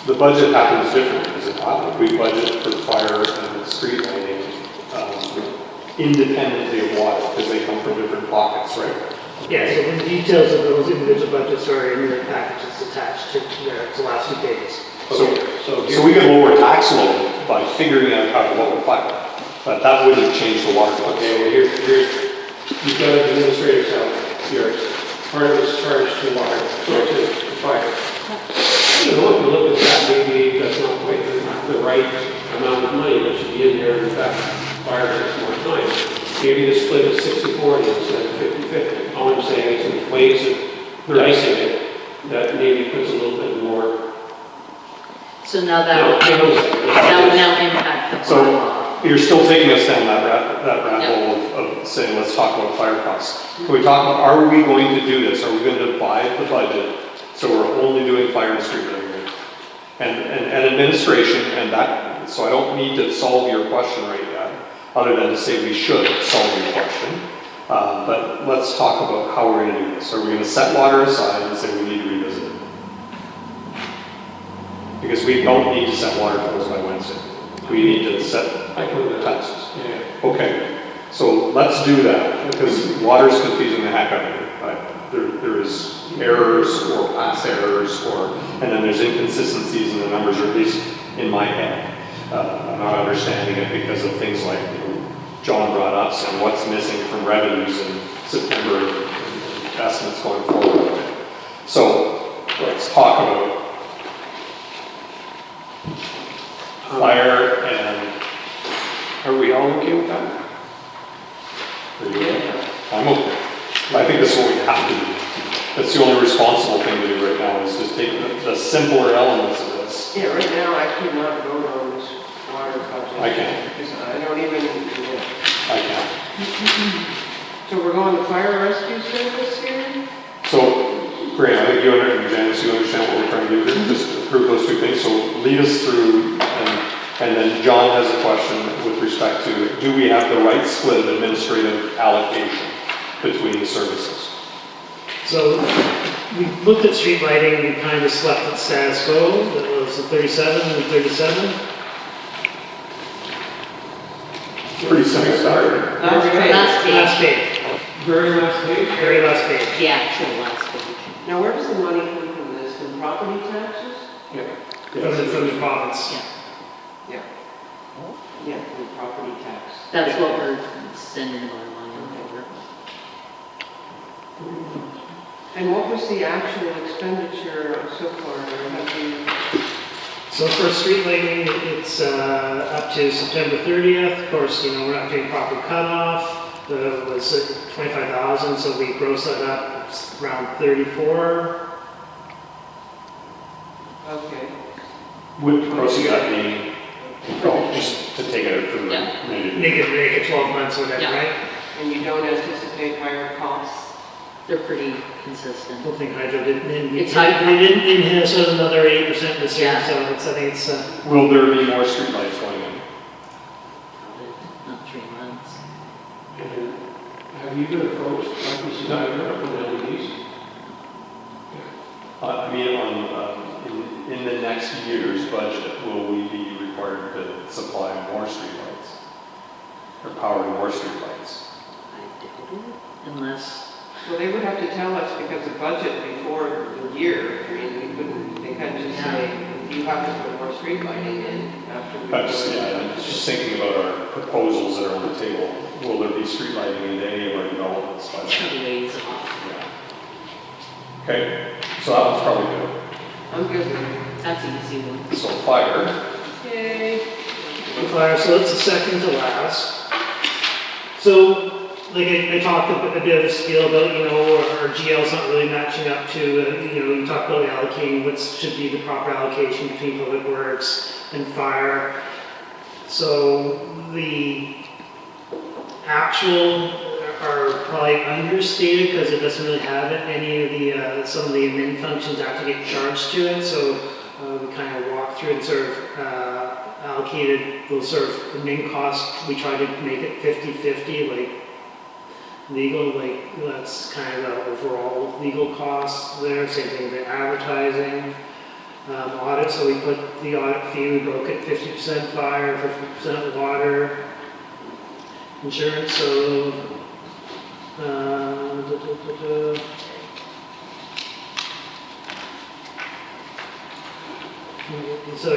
The budget happens differently, does it not? We budget for fire and street lighting independently of water, because they come from different pockets, right? Yeah, so the details of those individual budgets are in the packages attached to the last few pages. So we can lower tax load by figuring out how to lower fire, but that wouldn't change the water cost. Okay, well, here's, you've got an administrative salary, yours. Part of it's charged to water, so to fire. You know, if you look at that, maybe that's not quite the right amount of money that should be in there. In fact, fire takes more time. Maybe the split is 60-40 instead of 50-50. All I'm saying is in ways of dicing it, that maybe puts a little bit more. So now that would now impact the So bylaw. you're still taking us down that rabbit hole of saying, let's talk about fire costs. Can we talk about, are we going to do this? Are we going to divide the budget so we're only doing fire and street lighting? And administration, and that, so I don't need to solve your question right yet, other than to say we should solve your question. But let's talk about how we're going to do this. Are we going to set water aside and say we need to revisit it? Because we don't need to set water totals by Wednesday. We need to set I can do that. taxes. Yeah. Okay, so let's do that, because water's confusing the heck out of me. There is errors or past errors, and then there's inconsistencies in the numbers, or at least in my head. I'm not understanding it because of things like, John brought up, and what's missing from revenues in September and estimates going forward. So let's talk about fire and, Are we all okay with that? are you okay? I'm okay. I think this is what we have to do. That's the only responsible thing to do right now, is just take the simpler elements of this Yeah, right now, I could not vote on this water budget. I can. Because I don't even, I can. so we're going to fire rescue service here? So, Graham, I think you and Janice, you understand what we're trying to do here, just approve those two things, so lead us through, and then John has a question with respect to, do we have the right split of administrative allocation between the services? So we looked at street lighting, we kind of slept at status quo, that was the 37 and 37. Pretty simple start. Last page. Last page, Very last page? very last page. The actual last page. Now, where does the money come from this? From property taxes? From the province. Yeah. Yeah, from property tax. That's what we're sending our money over. And what was the actual expenditure so far? Have you? So for street lighting, it's up to September 30th. Of course, you know, we're not doing proper cutoff. It was 25,000, so we gross that up, it's around 34. Okay. With the proceeds that being, oh, just to take it out for Yeah. maybe. Make it 12 months or whatever, Yeah. right? And you don't anticipate higher costs? They're pretty consistent. I don't think Hydro didn't, It's they hydro. didn't hit us with another 8% this year, Yeah. so it's, I think it's, Will there be more streetlights going in? Not 3 months. And have you been approached by Mrs. Iver up with LEDs? I mean, in the next year's budget, will we be required to supply more streetlights? Or power more streetlights? I doubt it, unless, Well, they would have to tell us because the budget before the year, I mean, we couldn't, they can't just say, you have to put more street lighting in after we. I'm just thinking about our proposals that are on the table. Will there be street lighting in any of our developments by it's then? a ways off. Yeah. Okay, so that one's probably good. I'm good with it. That's an easy one. So fire, Yay. fire, so it's the second to last. So, like I talked a bit of a spiel about, you know, our GL's not really matching up to, you know, you talked about allocating what should be the proper allocation between public works and fire. So the actual are probably understated because it doesn't really have any of the, some of the admin functions actually get charged to it. So we kind of walked through and sort of allocated those sort of admin costs. We tried to make it 50-50, like legal, like that's kind of the overall legal costs there. Same thing with advertising, audit. So we put the audit fee, we broke it 50% fire, 50% water, insurance. So so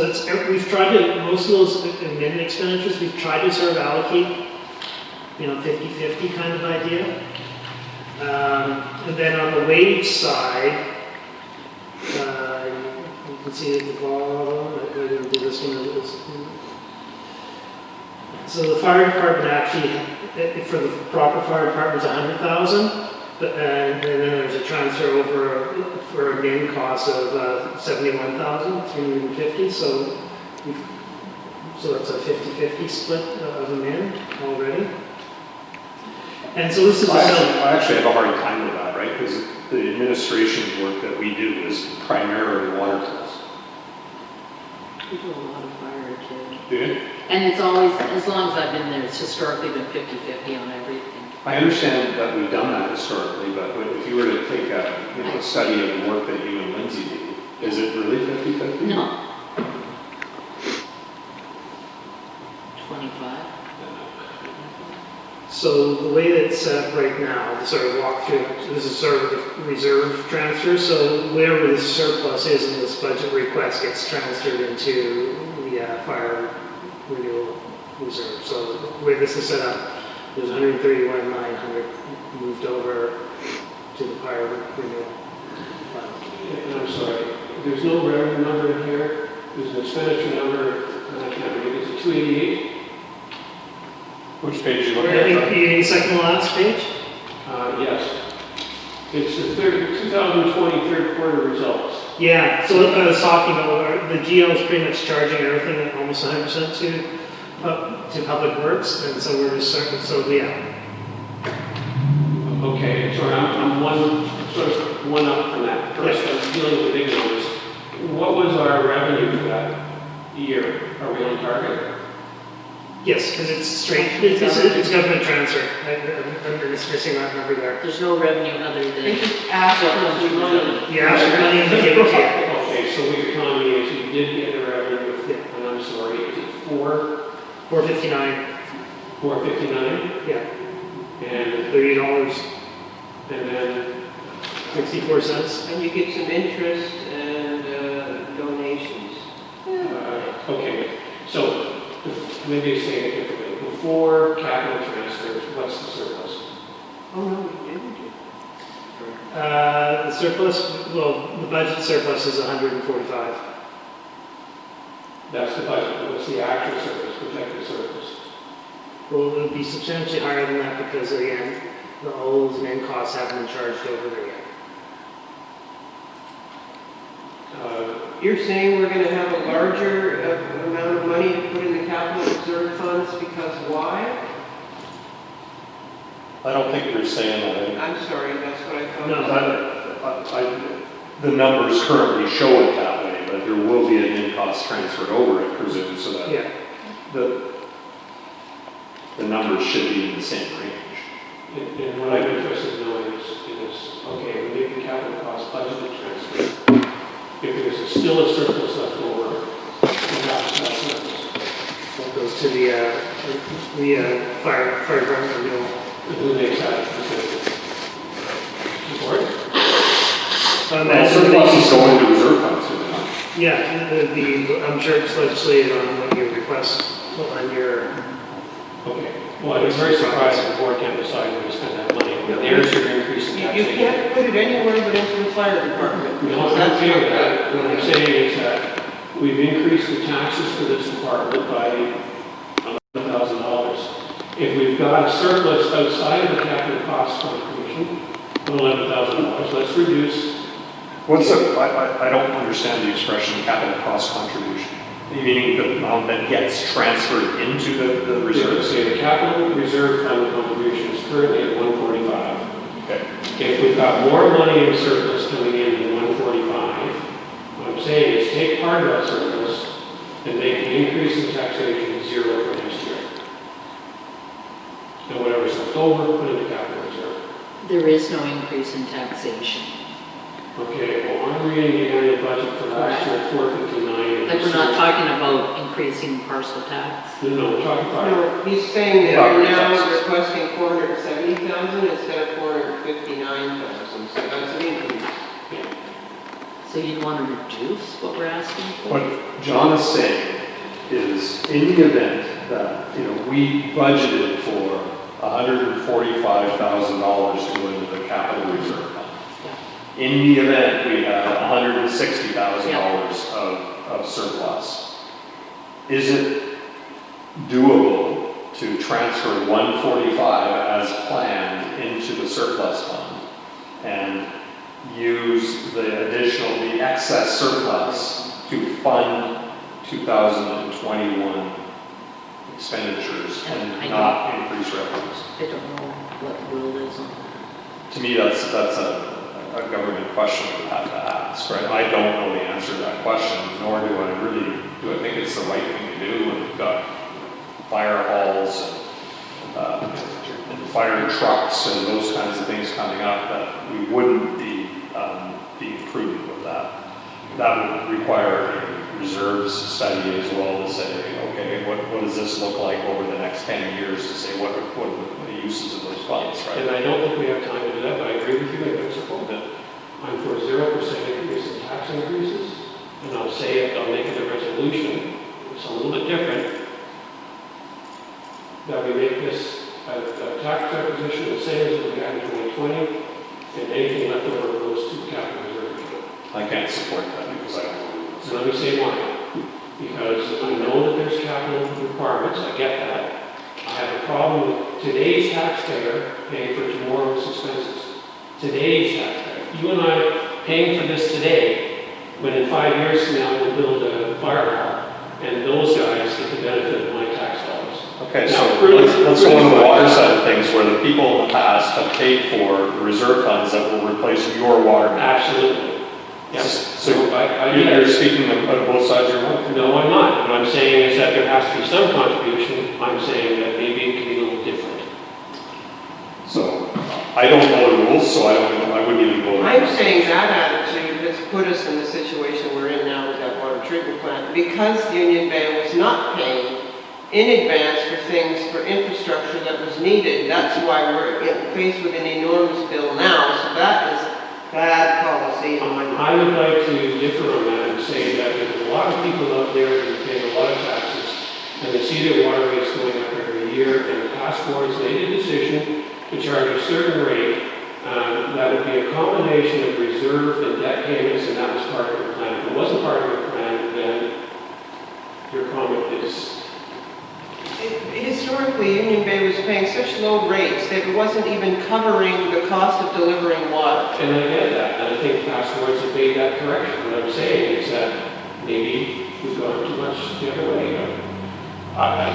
it's, we've tried to, most of those admin expenditures, we've tried to sort of allocate, you know, 50-50 kind of idea. And then on the wage side, you can see at the bottom, I didn't do this one. So the fire department actually, for the proper fire department, is 100,000. And then there's a transfer over for a main cost of 71,350. So that's a 50-50 split of a min already. And so this is I actually have a hard time with that, right? Because the administration work that we do is primarily water tools. We do a lot of fire too. Do you? And it's always, as long as I've been there, it's historically been 50-50 on everything. I understand that we've done that historically, but if you were to take a study of the work that you and Lindsay do, is it really 50-50? No. 25. So the way that it's set up right now, to sort of walk through, this is sort of the reserve transfer. So wherever the surplus is in this budget request gets transferred into the fire renewal reserve. So the way this is set up, there's 131,900 moved over to the fire renewal fund. And I'm sorry, there's no revenue number in here. There's an expenditure number, and I can't read it. Is it 288? Which page are you I looking think you need second to last page. Yes. It's the 2020 third quarter results. Yeah, so I was talking about, the GL is pretty much charging everything at almost 100% to Public Works, and so we're just starting, so yeah. Okay, so I'm one up from that. First, I was dealing with the big numbers. What was our revenue for that year? Are we on target? Yes, because it's straight, it's government transfer. I'm just missing that number there. There's no revenue other They than just ask what for comes from the money. government. Yeah, so money in the give it to you. Okay, so what you're telling me is you did get the revenue, and I'm sorry, is it 459, 459? yeah, And $30, then 64 cents. And you get some interest and donations. okay, so maybe say it differently. Before capital transfers, what's the surplus? Oh, no, we didn't. The surplus, well, the budget surplus is 145. That's the budget. What's the actual surplus, projected surplus? Well, it would be substantially higher than that because again, the O's and end costs haven't been charged over there yet. You're saying we're gonna have a larger amount of money to put in the capital reserve funds because why? I don't think you're saying that. I think I'm sorry, that's what I thought. No. the numbers currently show it that way, but there will be an in-cost transferred over, I presume, so that Yeah, the numbers should be in the same range. And what I'm interested in knowing is, okay, we make the capital cost budgeted transfer. If there's still a surplus left over, that's that surplus. that goes to the fire department renewal. And who makes that decision? The board? Well, surplus is going to reserve funds, is it not? Yeah, I'm sure it's legislated on what you request on your, Okay. Well, I was very surprised that the board can't decide where to spend that money. There's your increase in You taxation. can't put it anywhere but into the fire department. No, I'm not saying that. What I'm saying is that we've increased the taxes for this department by $11,000. If we've got a surplus outside of the capital cost contribution of $11,000, let's reduce. I don't understand the expression capital cost contribution. Meaning the amount that gets transferred into the reserves? Say the capital reserve fund contribution is currently at 145. Okay. If we've got more money in surplus coming in than 145, what I'm saying is take part of that surplus and make the increase in taxation zero for next year. And whatever's left over, put in the capital reserve. There is no increase in taxation. Okay, well, I'm reading the annual budget for last year at 459. Like, we're not talking about increasing parcel tax. No, we're talking about, No, he's saying that Property we're now taxes. requesting 470,000 instead of 459,000, so that's an increase. So you'd want to reduce what we're asking for? What John is saying is, in the event that, we budgeted for $145,000 to go into the capital reserve fund. In the event we had $160,000 of surplus, is it doable to transfer 145 as planned into the surplus fund and use the excess surplus to fund 2021 expenditures and not increase revenues? I don't know what the rule is on that. To me, that's a government question we have to ask, right? I don't know the answer to that question, nor do I think it's the right thing to do when we've got fire halls and fire trucks and those kinds of things coming up, that we wouldn't be prudent with that. That would require a reserves study as well to say, okay, what does this look like over the next 10 years to say what are the uses of those funds, right? and I don't think we have time to do that, but I agree with you, I would support that. I'm for 0% increase in tax increases, and I'll say it, I'll make it a resolution, it's a little bit different, that we make this a tax reposition the same as we had in 2020, and anything left over goes to the capital reserve account. I can't support that because I don't know. So let me say why. Because I know that there's capital requirements, I get that. I have a problem with today's taxpayer paying for tomorrow's expenses. Today's taxpayer. You and I paying for this today when in 5 years from now, we'll build a fire hall, and those guys get the benefit of my tax dollars. Okay, Now, so really- let's go on the water side of things, where the people in the past have paid for the reserve funds that will replace your water main. Absolutely. Yes. So I you're speaking out of both sides of your mouth. No, I'm not. What I'm saying is that there has to be some contribution. I'm saying that maybe it can be a little different. So I don't know the rules, so I wouldn't even go there. I'm saying that attitude has put us in the situation we're in now with that water treatment plant. Because Union Bay was not paying in advance for things, for infrastructure that was needed, that's why we're faced with an enormous bill now. So that is bad policy in my mind. I would like to differ on that and say that there's a lot of people out there that pay a lot of taxes, and they see their water rates going up every year, and the past boards made a decision to charge a certain rate. That would be a combination of reserve and debt payments, and that was part of your plan. If it wasn't part of your plan, then your comment is, Historically, Union Bay was paying such low rates that it wasn't even covering the cost of delivering water. and I get that, and I think past boards have made that correction. What I'm saying is that maybe we've gone too much the other way.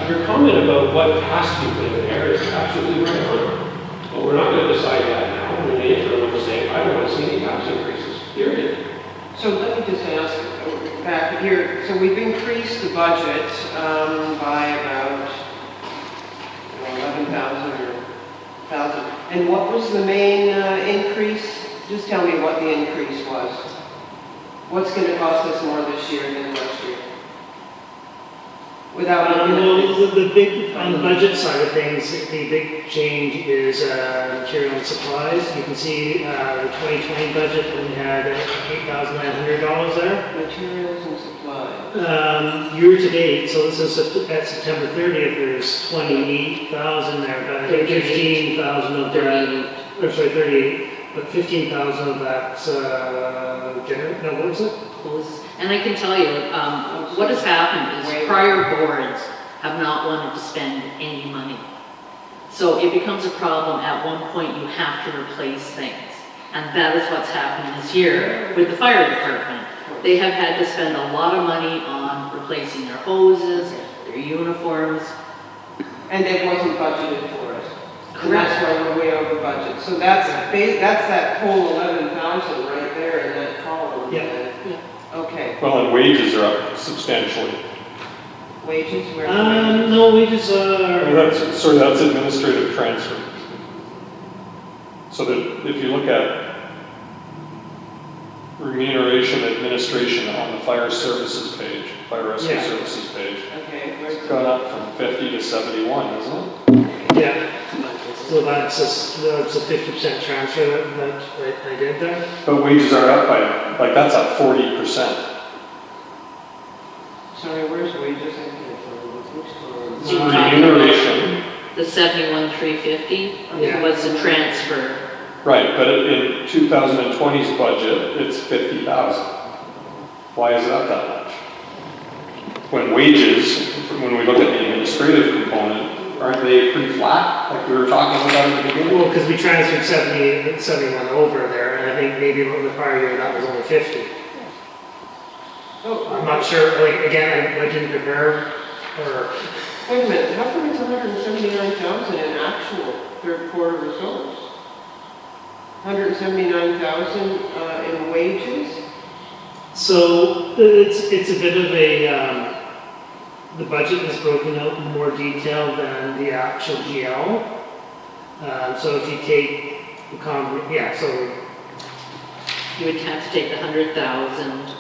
Your comment about what has to be put in there is absolutely right on. But we're not going to decide that now. In the interim, we're saying, I don't want to see any tax increases, period. So let me just ask back here, so we've increased the budget by about 11,000 or 1,000. And what was the main increase? Just tell me what the increase was. What's going to cost us more this year than last year? Without looking Well, at the big, on the budget side of things, the big change is material and supplies. You can see the 2020 budget, we had $8,900 there. materials and supplies. Year to date, so this is at September 30th, there's 28,000 there, but I think 15,000 of that, or sorry, 38, but 15,000 of that's, no, what was it? And I can tell you, what has happened is prior boards have not wanted to spend any money. So it becomes a problem. At one point, you have to replace things. And that is what's happened this year with the fire department. They have had to spend a lot of money on replacing their hoses, their uniforms. And it wasn't budgeted for it. And that's why we're way over budget. So that's that whole 11,000 right there in that column. Yeah. Okay, Well, and wages are up substantially. wages, where's the wages? No, wages are, That's administrative transfer. So that if you look at remuneration administration on the fire services page, fire rescue Yeah. services page, Okay, where's it's the, gone up from 50 to 71, isn't it? yeah. So that's a 50% transfer that I did there. But wages are up by, like, that's up 40%. sorry, where's wages? I can't find it. Which column? So remuneration, The 71,350 Yeah. was the transfer. right, but in 2020's budget, it's 50,000. Why is it up that much? When wages, when we look at the administrative component, aren't they pretty flat, like we were talking about at the beginning? Well, because we transferred 71 over there, and I think maybe the prior year that was only 50. Oh, I'm not sure, like, again, I didn't prepare, or, wait a minute, how come it's 179,000 in actual third quarter results? 179,000 in wages? so it's a bit of a, the budget is broken out in more detail than the actual GL. So if you take the so You would have to take the 100,000.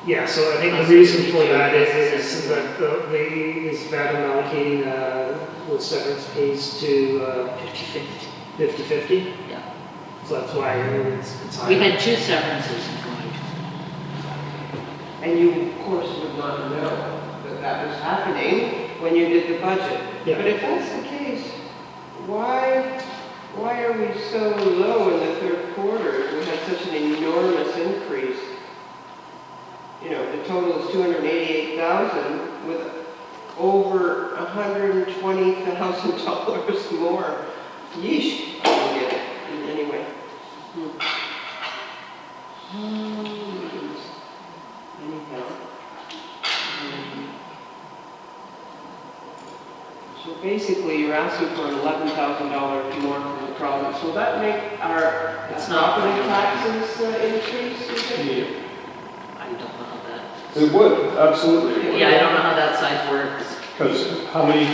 yeah, so I think the reason for that is that is that I'm allocating the severance pays to 50/50. 50/50. Yeah. So that's why it's higher. We had 2 severances in going. And you, of course, would not know that was happening when you did the budget. Yeah. But if that's the case, why are we so low in the third quarter? We had such an enormous increase. You know, the total is 288,000 with over $120,000 more. Yeesh, I don't get it. Anyway. So basically, you're asking for an $11,000 more from the province. Will that make our It's not. property taxes increase, you think? Yeah. I don't know how that, It would, absolutely. it would. yeah, I don't know how that side works. Because how many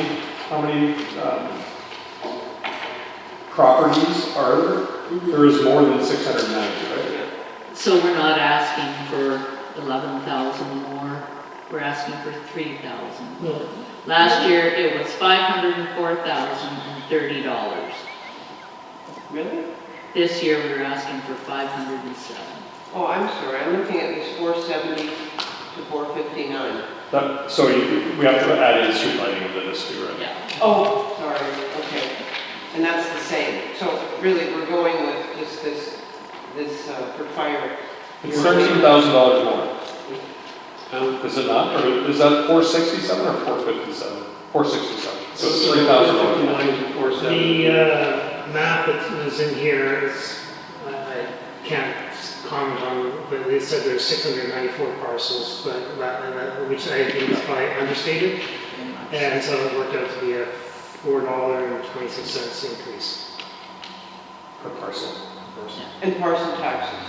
properties are there? There is more than 690, right? So we're not asking for 11,000 more, we're asking for 3,000. No, Last year, it was $504,030. Really? This year, we were asking for 507. Oh, I'm sorry, I'm looking at this 470 to 459. So we have to add in street lighting into this too, right? Yeah. Oh, sorry, okay. And that's the same. So really, we're going with just this for fire. It's $13,000 more. Is it not? Or is that 467 or 457? 467. So it's $3,000 more. 459 to 470. the map that was in here is, I can't comment on, but it said there's 694 parcels, which I think is probably understated. And so it worked out to be a $4.26 increase. Per parcel. And parcel taxes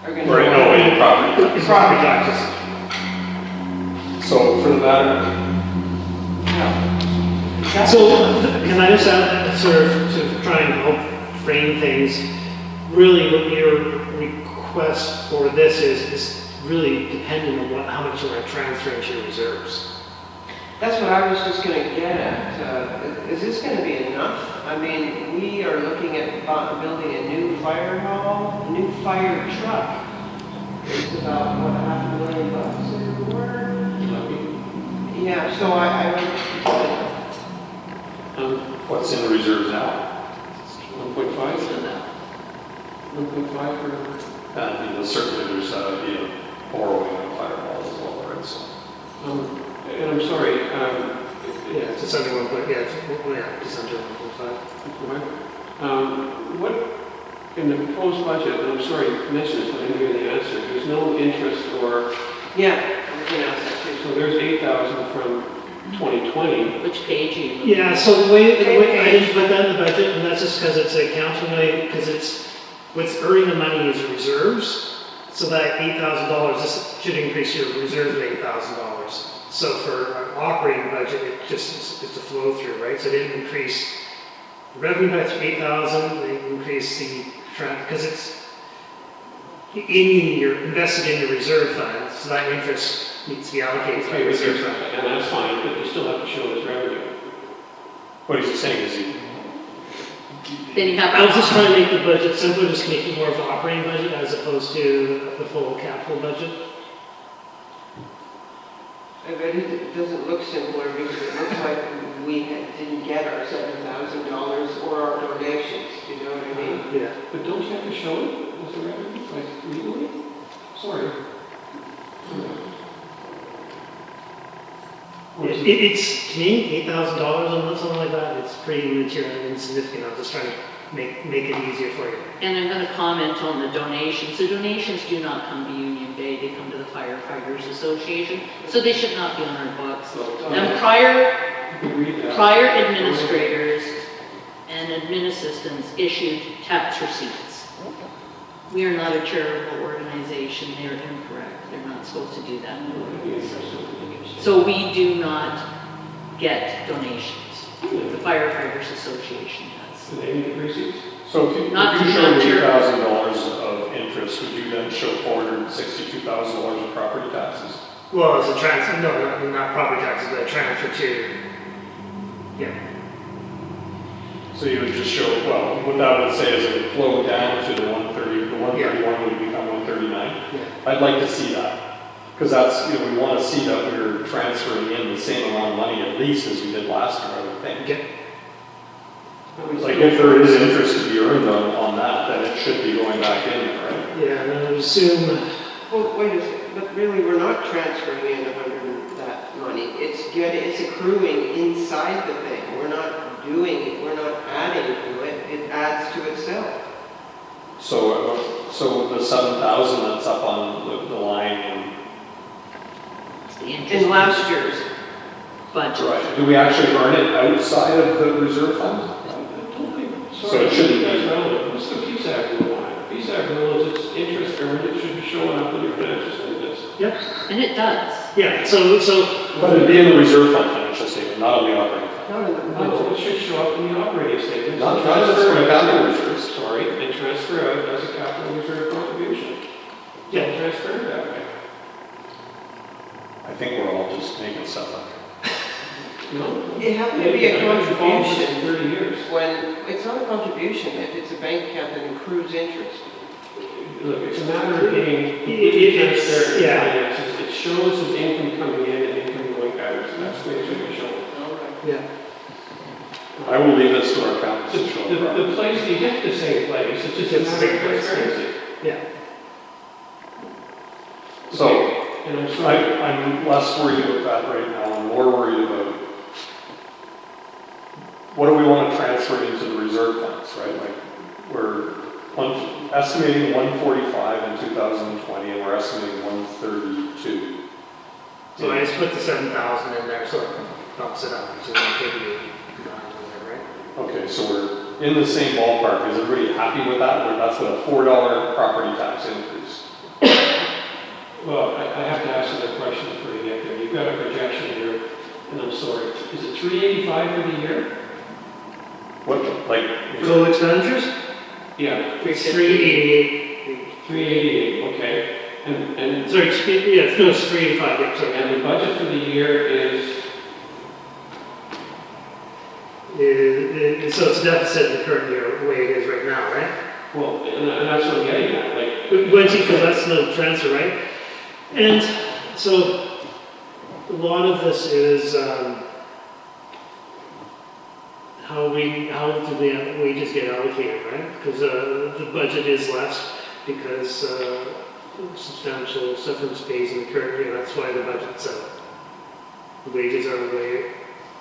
are going to. Right, no, in property tax. It's property taxes. So for the matter, So, can I just add, sort of, to try and help frame things, really what your request for this is really dependent on how much you want to transfer into your reserves. That's what I was just going to get at. Is this going to be enough? I mean, we are looking at building a new fire hall, a new fire truck. It's about, what, $500,000 or more? Yeah, so I would, what's in the reserves now? 1.5? So that, 1.5 for, And certainly there's borrowing on firewall as well, right? So and I'm sorry, Yeah, it's just under 1.5. Yeah, just under 1.5. what, in the proposed budget, and I'm sorry to mention this, but I didn't hear the answer, there's no interest or, yeah, I was going to ask that too. so there's 8,000 from 2020. which page are you looking Yeah, at? so the way I didn't put that in the budget, and that's just because it's a council money, because it's, what's earning the money is reserves. So that $8,000, this should increase your reserves to $8,000. So for an operating budget, it just is a flow through, right? So it didn't increase revenue by 8,000, they increased the, because it's you're invested in your reserve fund, so that interest needs to be allocated to the Okay, reserve fund. and that's fine, but you still have to show as revenue. what he's saying is Then you I was just have, trying to make the budget simpler, just make it more of an operating budget as opposed to the full capital budget. I bet it doesn't look simpler because it looks like we didn't get our $7,000 or our donations, do you know what I mean? Yeah. But don't you have to show it as a revenue, like legally? Sorry. It's, to me, $8,000 on something like that, it's pretty material and insignificant. I'm just trying to make it easier for you. and I'm gonna comment on the donations. The donations do not come to Union Bay, they come to the Firefighters Association, so they should not be on our books. And prior administrators and admin assistants issued tax receipts. We are not a charitable organization, they are incorrect, they're not supposed to do that. So we do not get donations, the Firefighters Association does. Do they need receipts? so if you Not to show mention- $8,000 of interest, would you then show $462,000 of property taxes? Well, it's a transfer, no, not property taxes, but a transfer to, yeah. So you would just show, well, what that would say is it would flow down to the 130, the 131 would become 139. Yeah. I'd like to see that, because that's, we want to see that we're transferring in the same amount of money at least as we did last year, I would think. Okay. Like if there is interest to be earned on that, then it should be going back in there, right? Yeah, and I would assume, Well, wait a second, but really, we're not transferring in that money. It's accruing inside the thing. We're not doing it, we're not adding to it, it adds to itself. So the 7,000 that's up on the line, and It's the interest. In last year's, budget. Right, do we actually earn it outside of the reserve fund? So it shouldn't be- That's relevant. What's the PSAC rule on it? PSAC rule is it's interest earned, it should be showing up in your financial statements. Yep, And it does. yeah, so, But it'd be in the reserve fund financial statement, not on the operating fund. Not in the No, budget. it should show up in the operating statement. Not as for capital reserves. Sorry, and transfer out as a capital reserve contribution. Yeah. Don't transfer it that way. I think we're all just making stuff up. No? It happened to be a contribution. In 30 years. When, it's not a contribution if it's a bank account that accrues interest. Look, it's a matter of being It's- transparent in yeah. finances. It shows as income coming in and income going out. That's the way it should be shown. yeah. I will leave this to our accountants to show the problem. The place, you get to the same place, it's just a It's the matter same of place, transparency. Yeah. So, And I'm sorry, I'm less worried about that right now, I'm more worried about what do we want to transfer into the reserve funds, right? Like, estimating 145 in 2020, and we're estimating 132. So I just put the 7,000 in there, so it bumps it up to 138, right? Okay, so we're in the same ballpark, is everybody happy with that? Or that's a $4 property tax increase? well, I have to ask you that question before you get there. You've got a projection here, and I'm sorry, is it 385 for the year? What, like, Total expenditures? Yeah, 388. 388, okay. And Sorry, yeah, no, it's 385, yeah, sorry. the budget for the year is, So it's deficit in the current year, the way it is right now, right? well, and that's what I'm getting at, like, Because that's no transfer, right? And so a lot of this is how do the wages get allocated, right? Because the budget is less because substantial severance pays in the current year. That's why the budget's out. The wages are way,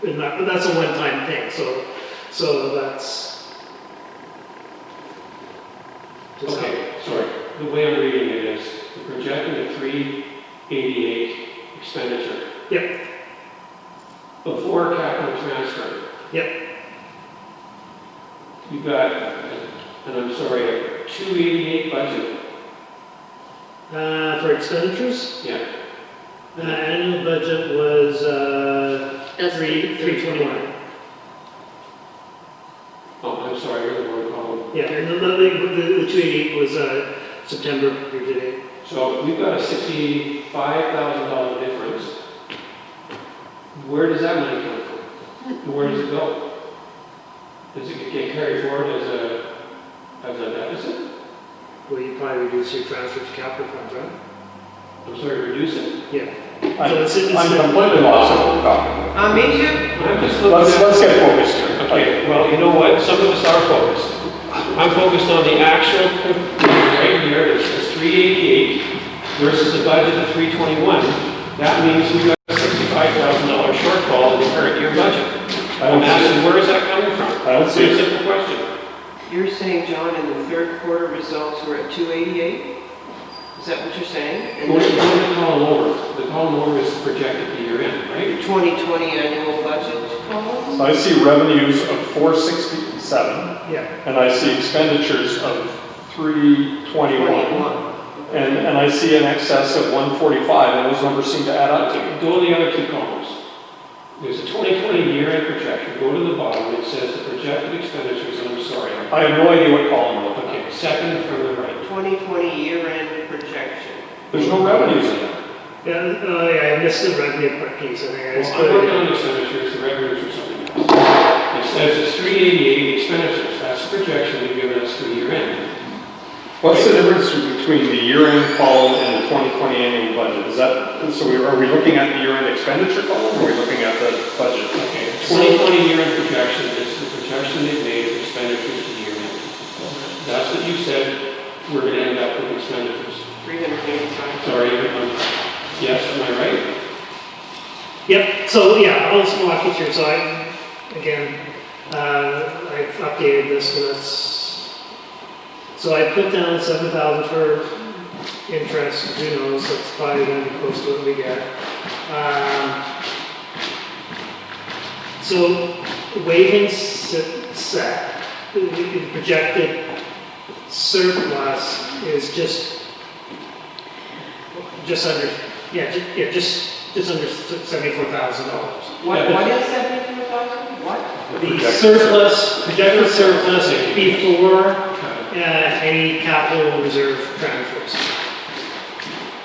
and that's a one-time thing. So that's just how. okay, sorry. The way I'm reading it is, we're projecting a 388 expenditure. Yep. Before capital transfer. Yep. You've got, and I'm sorry, a 288 budget. For expenditures, Yeah. annual budget was That's 321. Oh, I'm sorry, you're the wrong column. Yeah, and the 288 was September year to date. So we've got a $65,000 difference. Where does that money come from? Where does it go? Does it get carried forward as a deficit? Well, you probably reduce your transfer to capital funds, right? I'm sorry, reduce it? Yeah. I'm completely lost in what we're talking about. Me too. I'm just looking at. Let's get focused here. Okay, well, you know what, some of us are focused. I'm focused on the actual, right here, it says 388 versus a budget of 321. That means we've got a $65,000 shortfall in the current year budget. I'm asking, where is that coming from? I don't see It's a it. simple question. You're saying, John, in the third quarter results, we're at 288? Is that what you're saying? And Go to then the column over. The column over is projected to year end, right? the 2020 annual budget column? So I see revenues of 467, Yeah. and I see expenditures of 321. And I see an excess of 145, and those numbers seem to add up to me. Go to the other two columns. There's a 2020 year-end projection. Go to the bottom. It says the projected expenditures, and I'm sorry. I have no idea what column we're looking Okay, at. second from the right. 2020 year-end projection. There's no revenues in there. Yeah, I missed the revenue part piece, I think I just Well, put I'm it working on in. expenditures, the revenues or something else. It says it's 388 expenditures. That's the projection they've given us for year-end. What's the difference between the year-end column and the 2020 annual budget? Is that, so are we looking at the year-end expenditure column, or are we looking at the budget? Okay, 2020 year-end projection is the projection they've made of expenditures to year-end. That's what you said we're going to end up with expenditures. 385. Sorry, yes, am I right? Yep, so yeah, I'll just walk you through. So I've updated this, so so I put down 7,000 for interest, who knows, that's probably gonna be close to what we get. So waiving set, the projected surplus is just under, just under $74,000. What is 74,000? What? The surplus, projected surplus before any capital reserve transfers.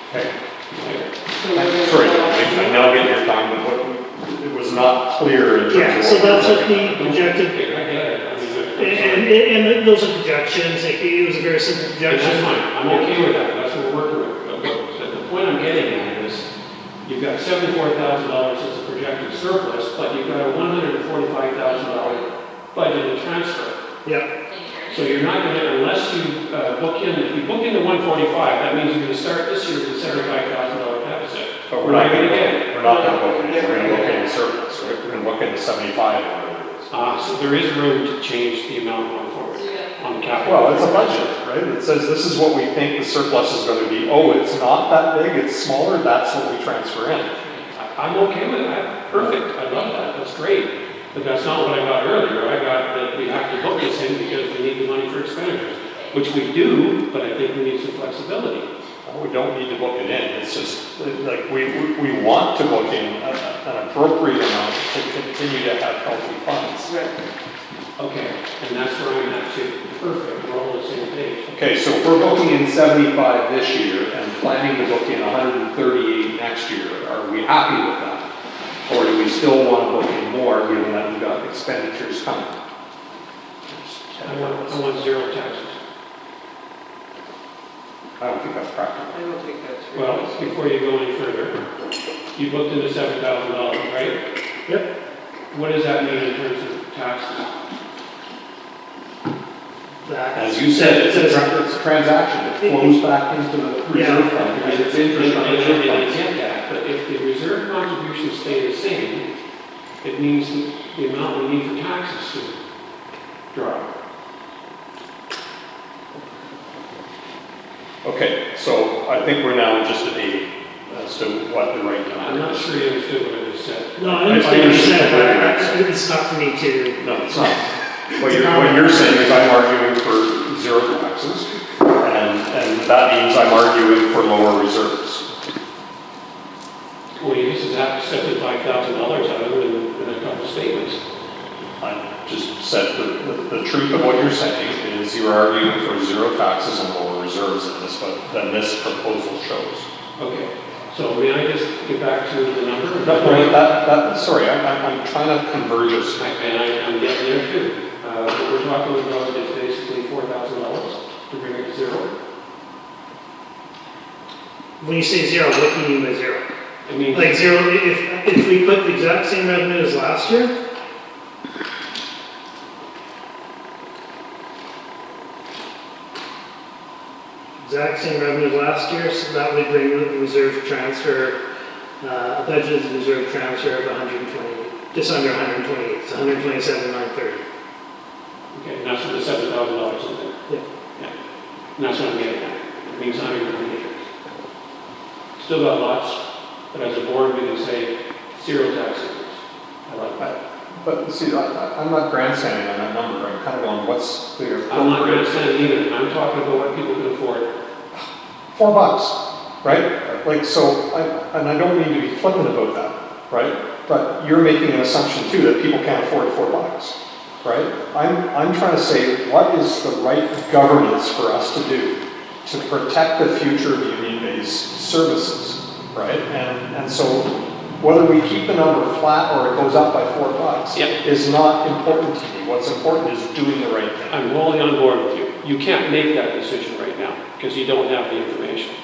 Okay. So we're gonna- Sorry, I now get your time, but what, it was not clear in terms of. Yeah, so that's what the projected, Okay, I get it. I mean, and those are projections, like, it was a very simple that's projection. fine, I'm okay with that, that's what we're working with. But the point I'm getting at is, you've got $74,000 as a projected surplus, but you've got a $145,000 budgeted transfer. Yeah, So you're not gonna, unless you book in, if you book in the 145, that means you're gonna start this year with a $75,000 deficit. But we're not gonna get get it. it. We're not gonna book it, we're gonna book it in surplus, right? We're gonna book it in 75 or whatever it is. So there is room to change the amount going forward on the capital. Well, it's a budget, right? It says this is what we think the surplus is gonna be. Oh, it's not that big, it's smaller, that's what we transfer in. I'm okay with that, perfect, I love that, that's great. But that's not what I got earlier, I got that we have to book this in because we need the money for expenditures, which we do, but I think we need some flexibility. Well, we don't need to book it in, it's just, like, we want to book in an appropriate amount to continue to have healthy funds. Right. Okay, and that's where I'm at too, perfect, we're all on the same page. Okay, so if we're booking in 75 this year and planning to book in 138 next year, are we happy with that? Or do we still want to book in more, given that we've got expenditures coming? I want zero taxes. I don't think that's practical. I don't think that's Well, realistic. before you go any further, you booked into $7,000, right? yep, What does that mean in terms of taxes? that. As you said, it's a transaction, it flows back into the reserve fund, because it's interest on reserve And I funds. get that, but if the reserve contributions stay the same, it means that the amount we need for taxes should drop. Okay, so I think we're now just debating as to what the right I'm number not is. sure you understood what I just said. No, I understand what you're saying, but it's not for me to, No, it's not. What you're saying is I'm arguing for zero taxes, and that means I'm arguing for lower reserves. Well, you just have $75,000 out of it in a couple of statements. I just said the truth of what you're saying is you're arguing for zero taxes and lower reserves than this proposal shows. Okay, so may I just get back to the number? Sorry, I'm trying to converge us. I'm getting there too. What we're talking about is basically $4,000 to bring it to zero. when you say zero, what do you mean by zero? I mean, Like zero, if we put the exact same revenue as last year? Exact same revenue as last year, so that would bring the reserve transfer, a budgeted reserve transfer of 120, just under 128, it's 127,930. okay, and that's what the $7,000 is in. Yeah. Yeah, and that's what I'm getting at. It means 120 acres. Still got lots, but as a board, we can say zero tax increase. I like that. But see, I'm not grandstanding on that number. I'm kind of going, what's the I'm not appropriate? grandstanding either. I'm talking about what people can afford. $4, right? Like, so, and I don't mean to be flippant about that, right? But you're making an assumption too that people can't afford $4, right? I'm trying to say, what is the right governance for us to do to protect the future of union-based services, right? And so, whether we keep the number flat or it goes up by $4 Yep. is not important to me. What's important is doing the right thing. I'm wholly on board with you. You can't make that decision right now because you don't have the information.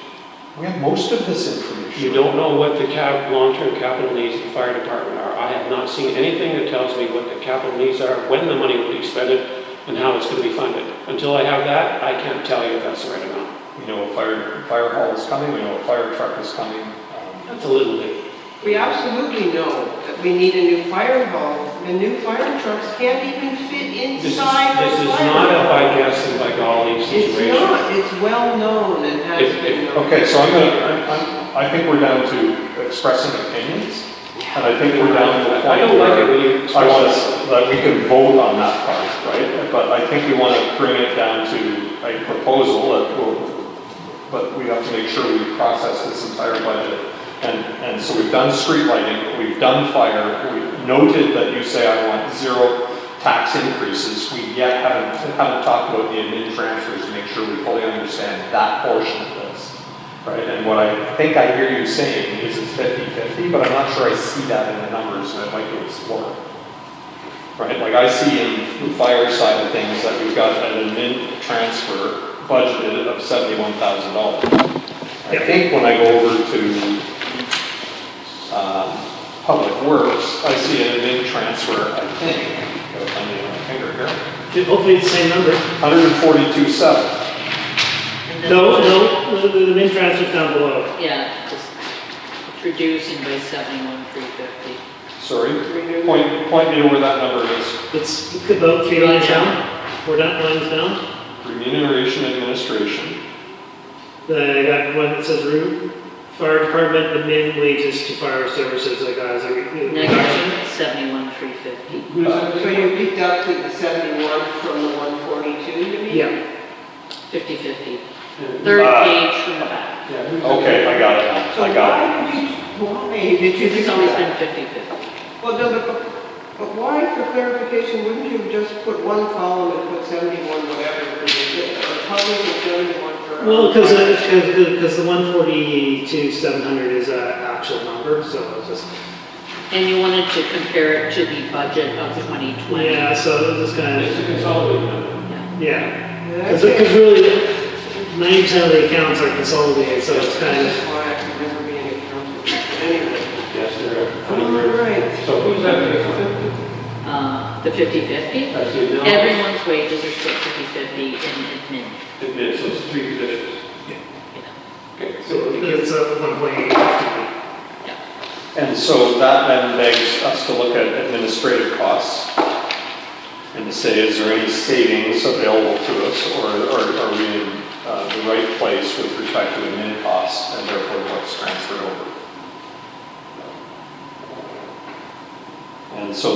We have most of this information. You don't know what the long-term capital needs of the fire department are. I have not seen anything that tells me what the capital needs are, when the money will be expended, and how it's going to be funded. Until I have that, I can't tell you if that's the right amount. We know a fire hall is coming, we know a fire truck is coming. That's a little late. We absolutely know that we need a new fire hall. The new fire trucks can't even fit inside This those is fire not a by halls. guess and by golly It's situation. not, it's well known and has If- been known. Okay, so I think we're down to expressing opinions. And I think we're down to the point I don't like it where when you I express want that. that we can vote on that part, right? But I think we want to bring it down to a proposal that will, but we have to make sure we process this entire budget. And so we've done street lighting, we've done fire, we've noted that you say I want 0 tax increases. We yet haven't talked about the admin transfers to make sure we fully understand that portion of this. Right, and what I think I hear you saying is it's 50-50, but I'm not sure I see that in the numbers, and I'd like to explore it. Right, like I see in the fire side of things that we've got an admin transfer budgeted of $71,000. I think when I go over to Public Works, I see an admin transfer, I think, gotta find it on my finger here, Hopefully it's the same number. $142,700. No, the min transfer's down below. Yeah, just it's reducing by 71,350. Sorry, point me to where that number is. It's about 3 lines down, 4 lines down. Remuneration administration. I got one that says fire department admin wages to fire services, like as a reduction. Negative 71,350. So you deducted the 71 from the 142, you mean? Yeah, 50/50. Third page from the back. Okay, I got it now. So I got it. why did you do It's always been that? 50/50. Well, no, but why, for clarification, wouldn't you just put one column and put 71 whatever, or column and 71 for? well, because the 142,700 is an actual number, so it's just, And you wanted to compare it to the budget of 2020. yeah, so it's just kind It's of, a consolidated number. yeah. Yeah, Because really, 90% of the accounts are consolidated, so it's kind That's of, why I could never be an accountant. But anyway. Yes, there are. All right. So who's that based on? The 50/50. That's the analysis. Everyone's wages are split 50/50 in admin. Admin, so it's 3 positions. Okay, so it's a 1.8. And so that then begs us to look at administrative costs and to say, is there any savings available to us, or are we in the right place with respect to admin costs, and therefore what's transferred over? And so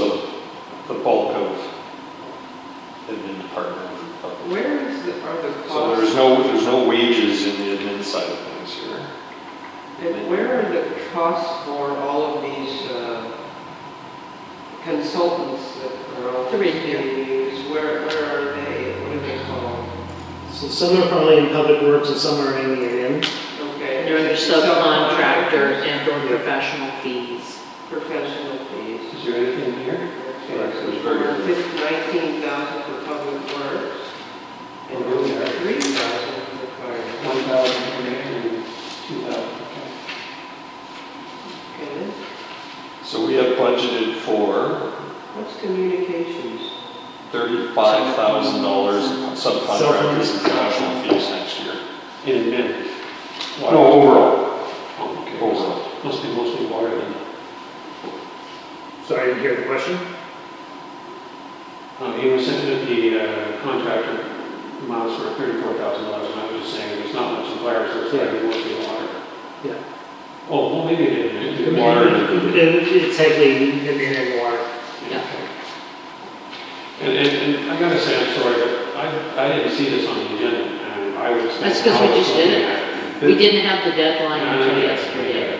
the bulk of admin department. Where is are the So costs? there's no wages in the admin side of things here. And where are the costs for all of these consultants that are all They're in here. fees? Where are they? What are they called? So some are probably in public works and some are in the admin. Okay. They're under subcontractor and or professional fees. Professional fees. Is there anything here? Correct, it was very good. 19,000 for public works. And Oh, really? 3,000 for fire. 1,000 for me and 2,000, Okay. So we have budgeted for What's communications? $35,000 subcontractors and professional fees next year. okay. In admin? No, overall. Oh, okay. Overall. Must be mostly water then. Sorry, I didn't hear the question. You were saying that the contractor amounts for $34,000, and I was just saying there's not much in fire, so it's probably mostly water. Yeah. Oh, well, maybe it did. Water. It's heavily admin and water. Yeah. And I gotta say, I'm sorry, but I didn't see this on the agenda, and I was. That's 'cause we just did it. We didn't have the deadline until yesterday.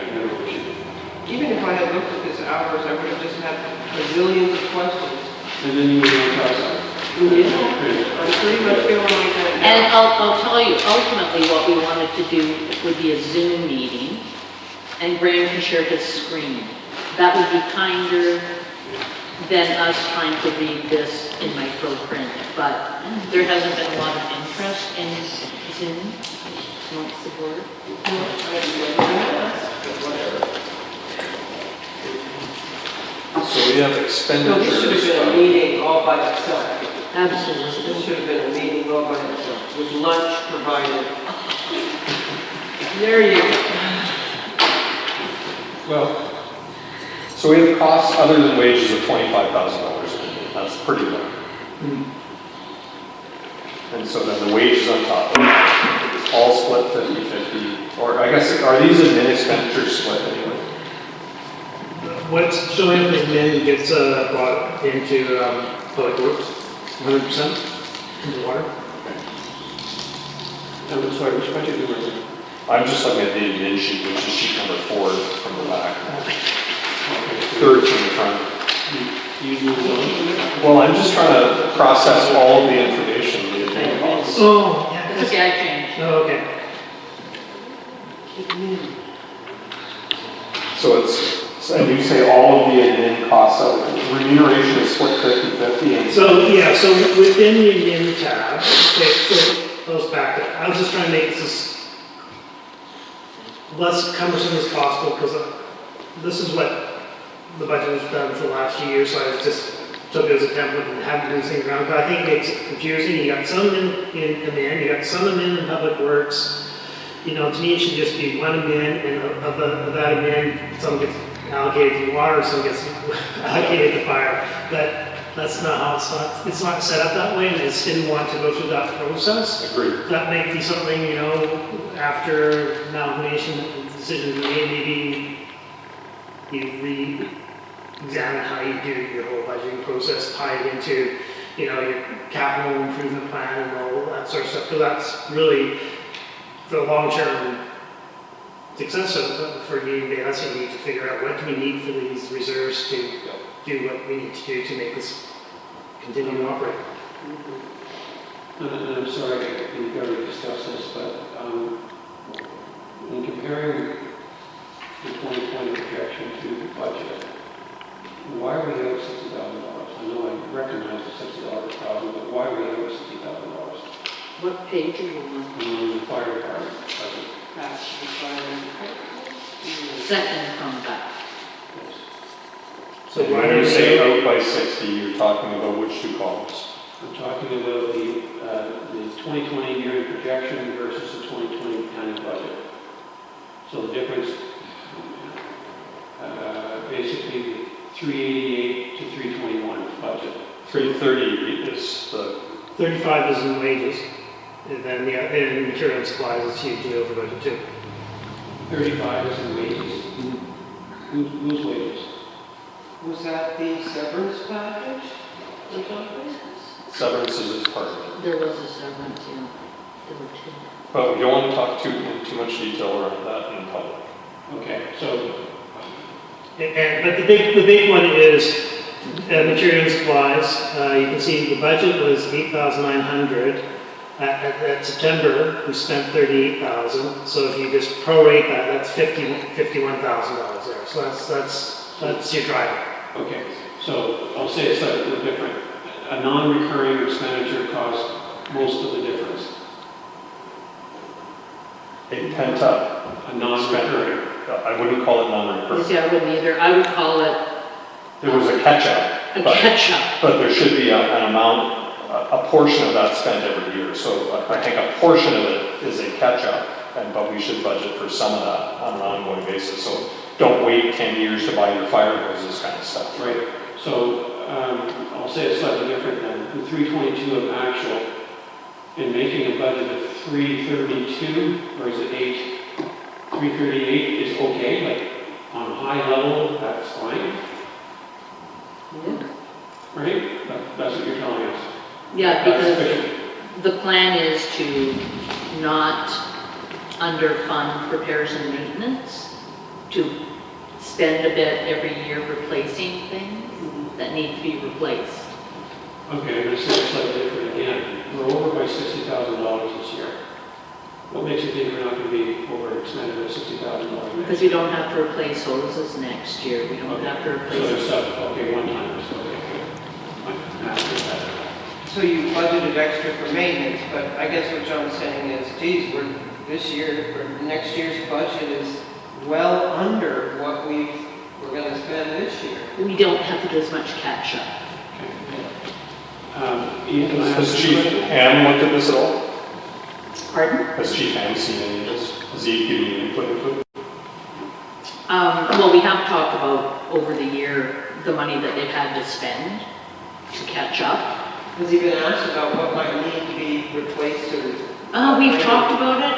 Even if I had looked at this hours, I would have just had bazillions of questions. And then you would not pass out. I'm pretty much feeling like that now. And I'll tell you, ultimately, what we wanted to do would be a Zoom meeting, and Graham can share his screen. That would be kinder than us trying to read this in micro print, but there hasn't been a lot of interest in Zoom amongst the board. I didn't ask, but whatever. So we have No, this expenditures. should have been a meeting all by itself. Absolutely. This should have been a meeting all by itself, with lunch provided. There you go. Well, so we have costs other than wages of $25,000. That's pretty low. And so then the wages on top of it, it's all split 50-50, or I guess, are these admin expenditures split anyway? what's showing up as min gets brought into public works, 100% into water. I'm sorry, which budget you were in? I'm just looking at the admin sheet, which is sheet number 4 from the back, Okay, third from the front. you moved on. Well, I'm just trying to process all of the information, the admin costs. Oh, yeah. That's okay, I changed. Oh, okay. So it's, and you say all of the admin costs, so remuneration is split 50/50 and So, yeah, so within the admin tab, okay, so goes back to, I was just trying to make this as less cumbersome as possible, because this is what the budget has done for the last few years, so I just took it as a template and haven't moved things around, but I think it makes it confusing. You got some in command, you got some in public works. You know, to me, it should just be one admin, and of that admin, some gets allocated to water, some gets allocated to fire. But that's not how it's not set up that way, and I just didn't want to go through that process. agreed. That might be something, you know, after amalgamation decisions are made, maybe you re-examine how you do your whole budgeting process, tie it into, you know, your capital improvement plan and all that sort of stuff, because that's really the long-term success for Green Bay. That's what we need to figure out. What do we need for these reserves to do what we need to do to make this continue to operate? And I'm sorry, we've already discussed this, but in comparing the 2020 projection to the budget, why are we out $60,000? I know I recognize the $60 problem, but why are we out $60,000? What page are you on? The fire department budget. That's the fire. Second from the back. Yes. So And why when do you we say say, out by 60, you're talking about which two columns? I'm talking about the 2020 year projection versus the 2020 kind of budget. So the difference, basically 388 to 321 budget. 330 is the, 35 is in wages, and then in material and supplies, it's hugely over budget too. 35 is in wages. Whose wages? Was that the severance package or something? severance is part of it. There was a severance, yeah. There were two. But we don't want to talk in too much detail around that in public. Okay, so But the big one is material and supplies. You can see the budget was 8,900. At September, we spent 38,000. So if you just prorate that, that's $51,000 there. So that's your driver. okay, so I'll say it slightly different. A non-recurring expenditure costs most of the difference. A pent up A non-recurring. I wouldn't call it You non-recurring. see, I wouldn't either. I would call it There was a catch up, a but, catch-up. but there should be an amount, a portion of that spent every year. So I think a portion of it is a catch up, but we should budget for some of that on an ongoing basis. So don't wait 10 years to buy your fire hoses kind of stuff. Right, so I'll say it slightly different then. The 322 of actual, in making a budget of 332, or is it 338 is okay, like on a high level, that's fine, right? That's what you're telling us. Yeah, That's because sufficient. the plan is to not underfund repairs and maintenance, to spend a bit every year replacing things that need to be replaced. Okay, I'm going to say it slightly different again. We're over by $60,000 this year. What makes you think we're not going to be overexpended at $60,000? Because we don't have to replace hoses next year, we don't have to So there's replace. stuff, okay, one time, okay, good. After that. So you budgeted extra for maintenance, but I guess what John's saying is, geez, this year, or next year's budget is well under what we're gonna spend this year. We don't have to do as much catch-up. Ian, can I Has ask Chief you a question? Ham looked at this at all? Pardon? Has Chief Ham seen any of this? Has he given you input into it? Well, we have talked about over the year, the money that they've had to spend to catch up. Has he been asked about what might need to be replaced or? We've talked about it.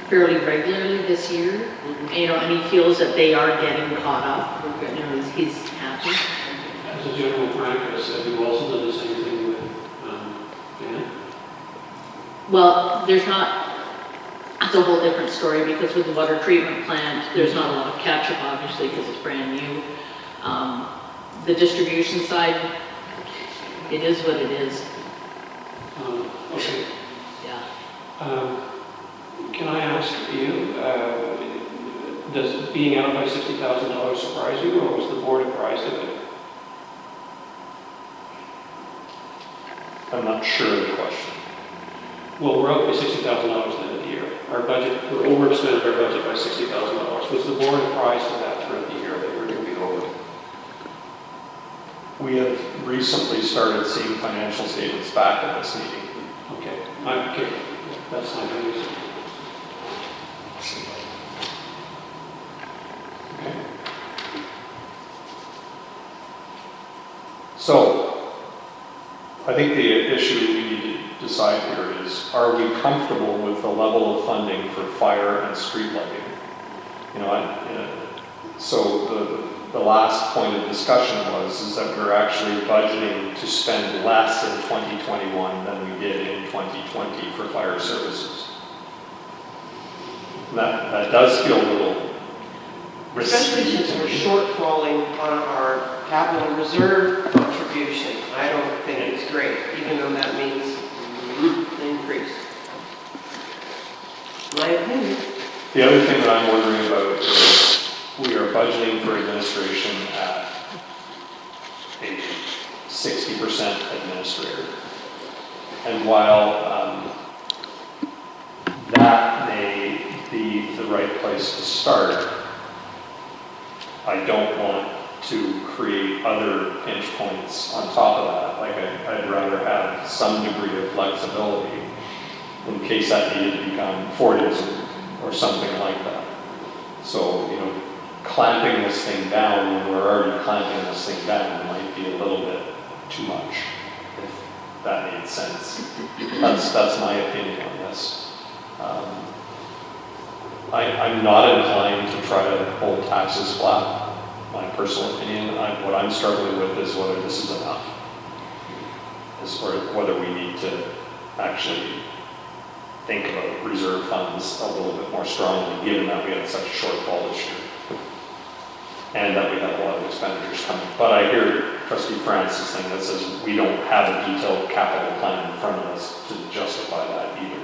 fairly regularly this year, you know, and he feels that they are getting caught up. Okay. You know, he's happy. As a general practice, have you also done the same thing with, Dan? Well, there's not, it's a whole different story because with the water treatment plant, there's not a lot of catch-up obviously because it's brand new. The distribution side, it is what it is, Okay. yeah. Can I ask you, does being out by $60,000 surprise you, or was the board apprised of it? I'm not sure of the question. Well, we're out by $60,000 at the end of the year. Our budget, we're overspent our budget by $60,000. Was the board apprised of that throughout the year, that we're going to be over? We have recently started seeing financial statements back at this meeting. Okay, okay, that's my reason. Okay. So, I think the issue we need to decide here is, are we comfortable with the level of funding for fire and street lighting? So the last point of discussion is that we're actually budgeting to spend less in 2021 than we did in 2020 for fire services. And that does feel a little Especially risky since to we're me. shortfalling on our capital reserve contribution. I don't think it's great, even though that means an increase. My opinion. The other thing that I'm wondering about is we are budgeting for administration at a 60% administrator. And while that may be the right place to start, I don't want to create other pinch points on top of that. Like I'd rather have some degree of flexibility in case that needed to become 40 or something like that. So, clamping this thing down when we're already clamping this thing down might be a little bit too much, if that made sense. That's my opinion on this. I'm not inclined to try to hold taxes flat, my personal opinion. What I'm struggling with is whether this is enough, or whether we need to actually think about reserve funds a little bit more strongly, given that we had such a shortfall this year, and that we have a lot of expenditures coming. But I hear Trustee Francis' thing that says we don't have a detailed capital plan in front of us to justify that either.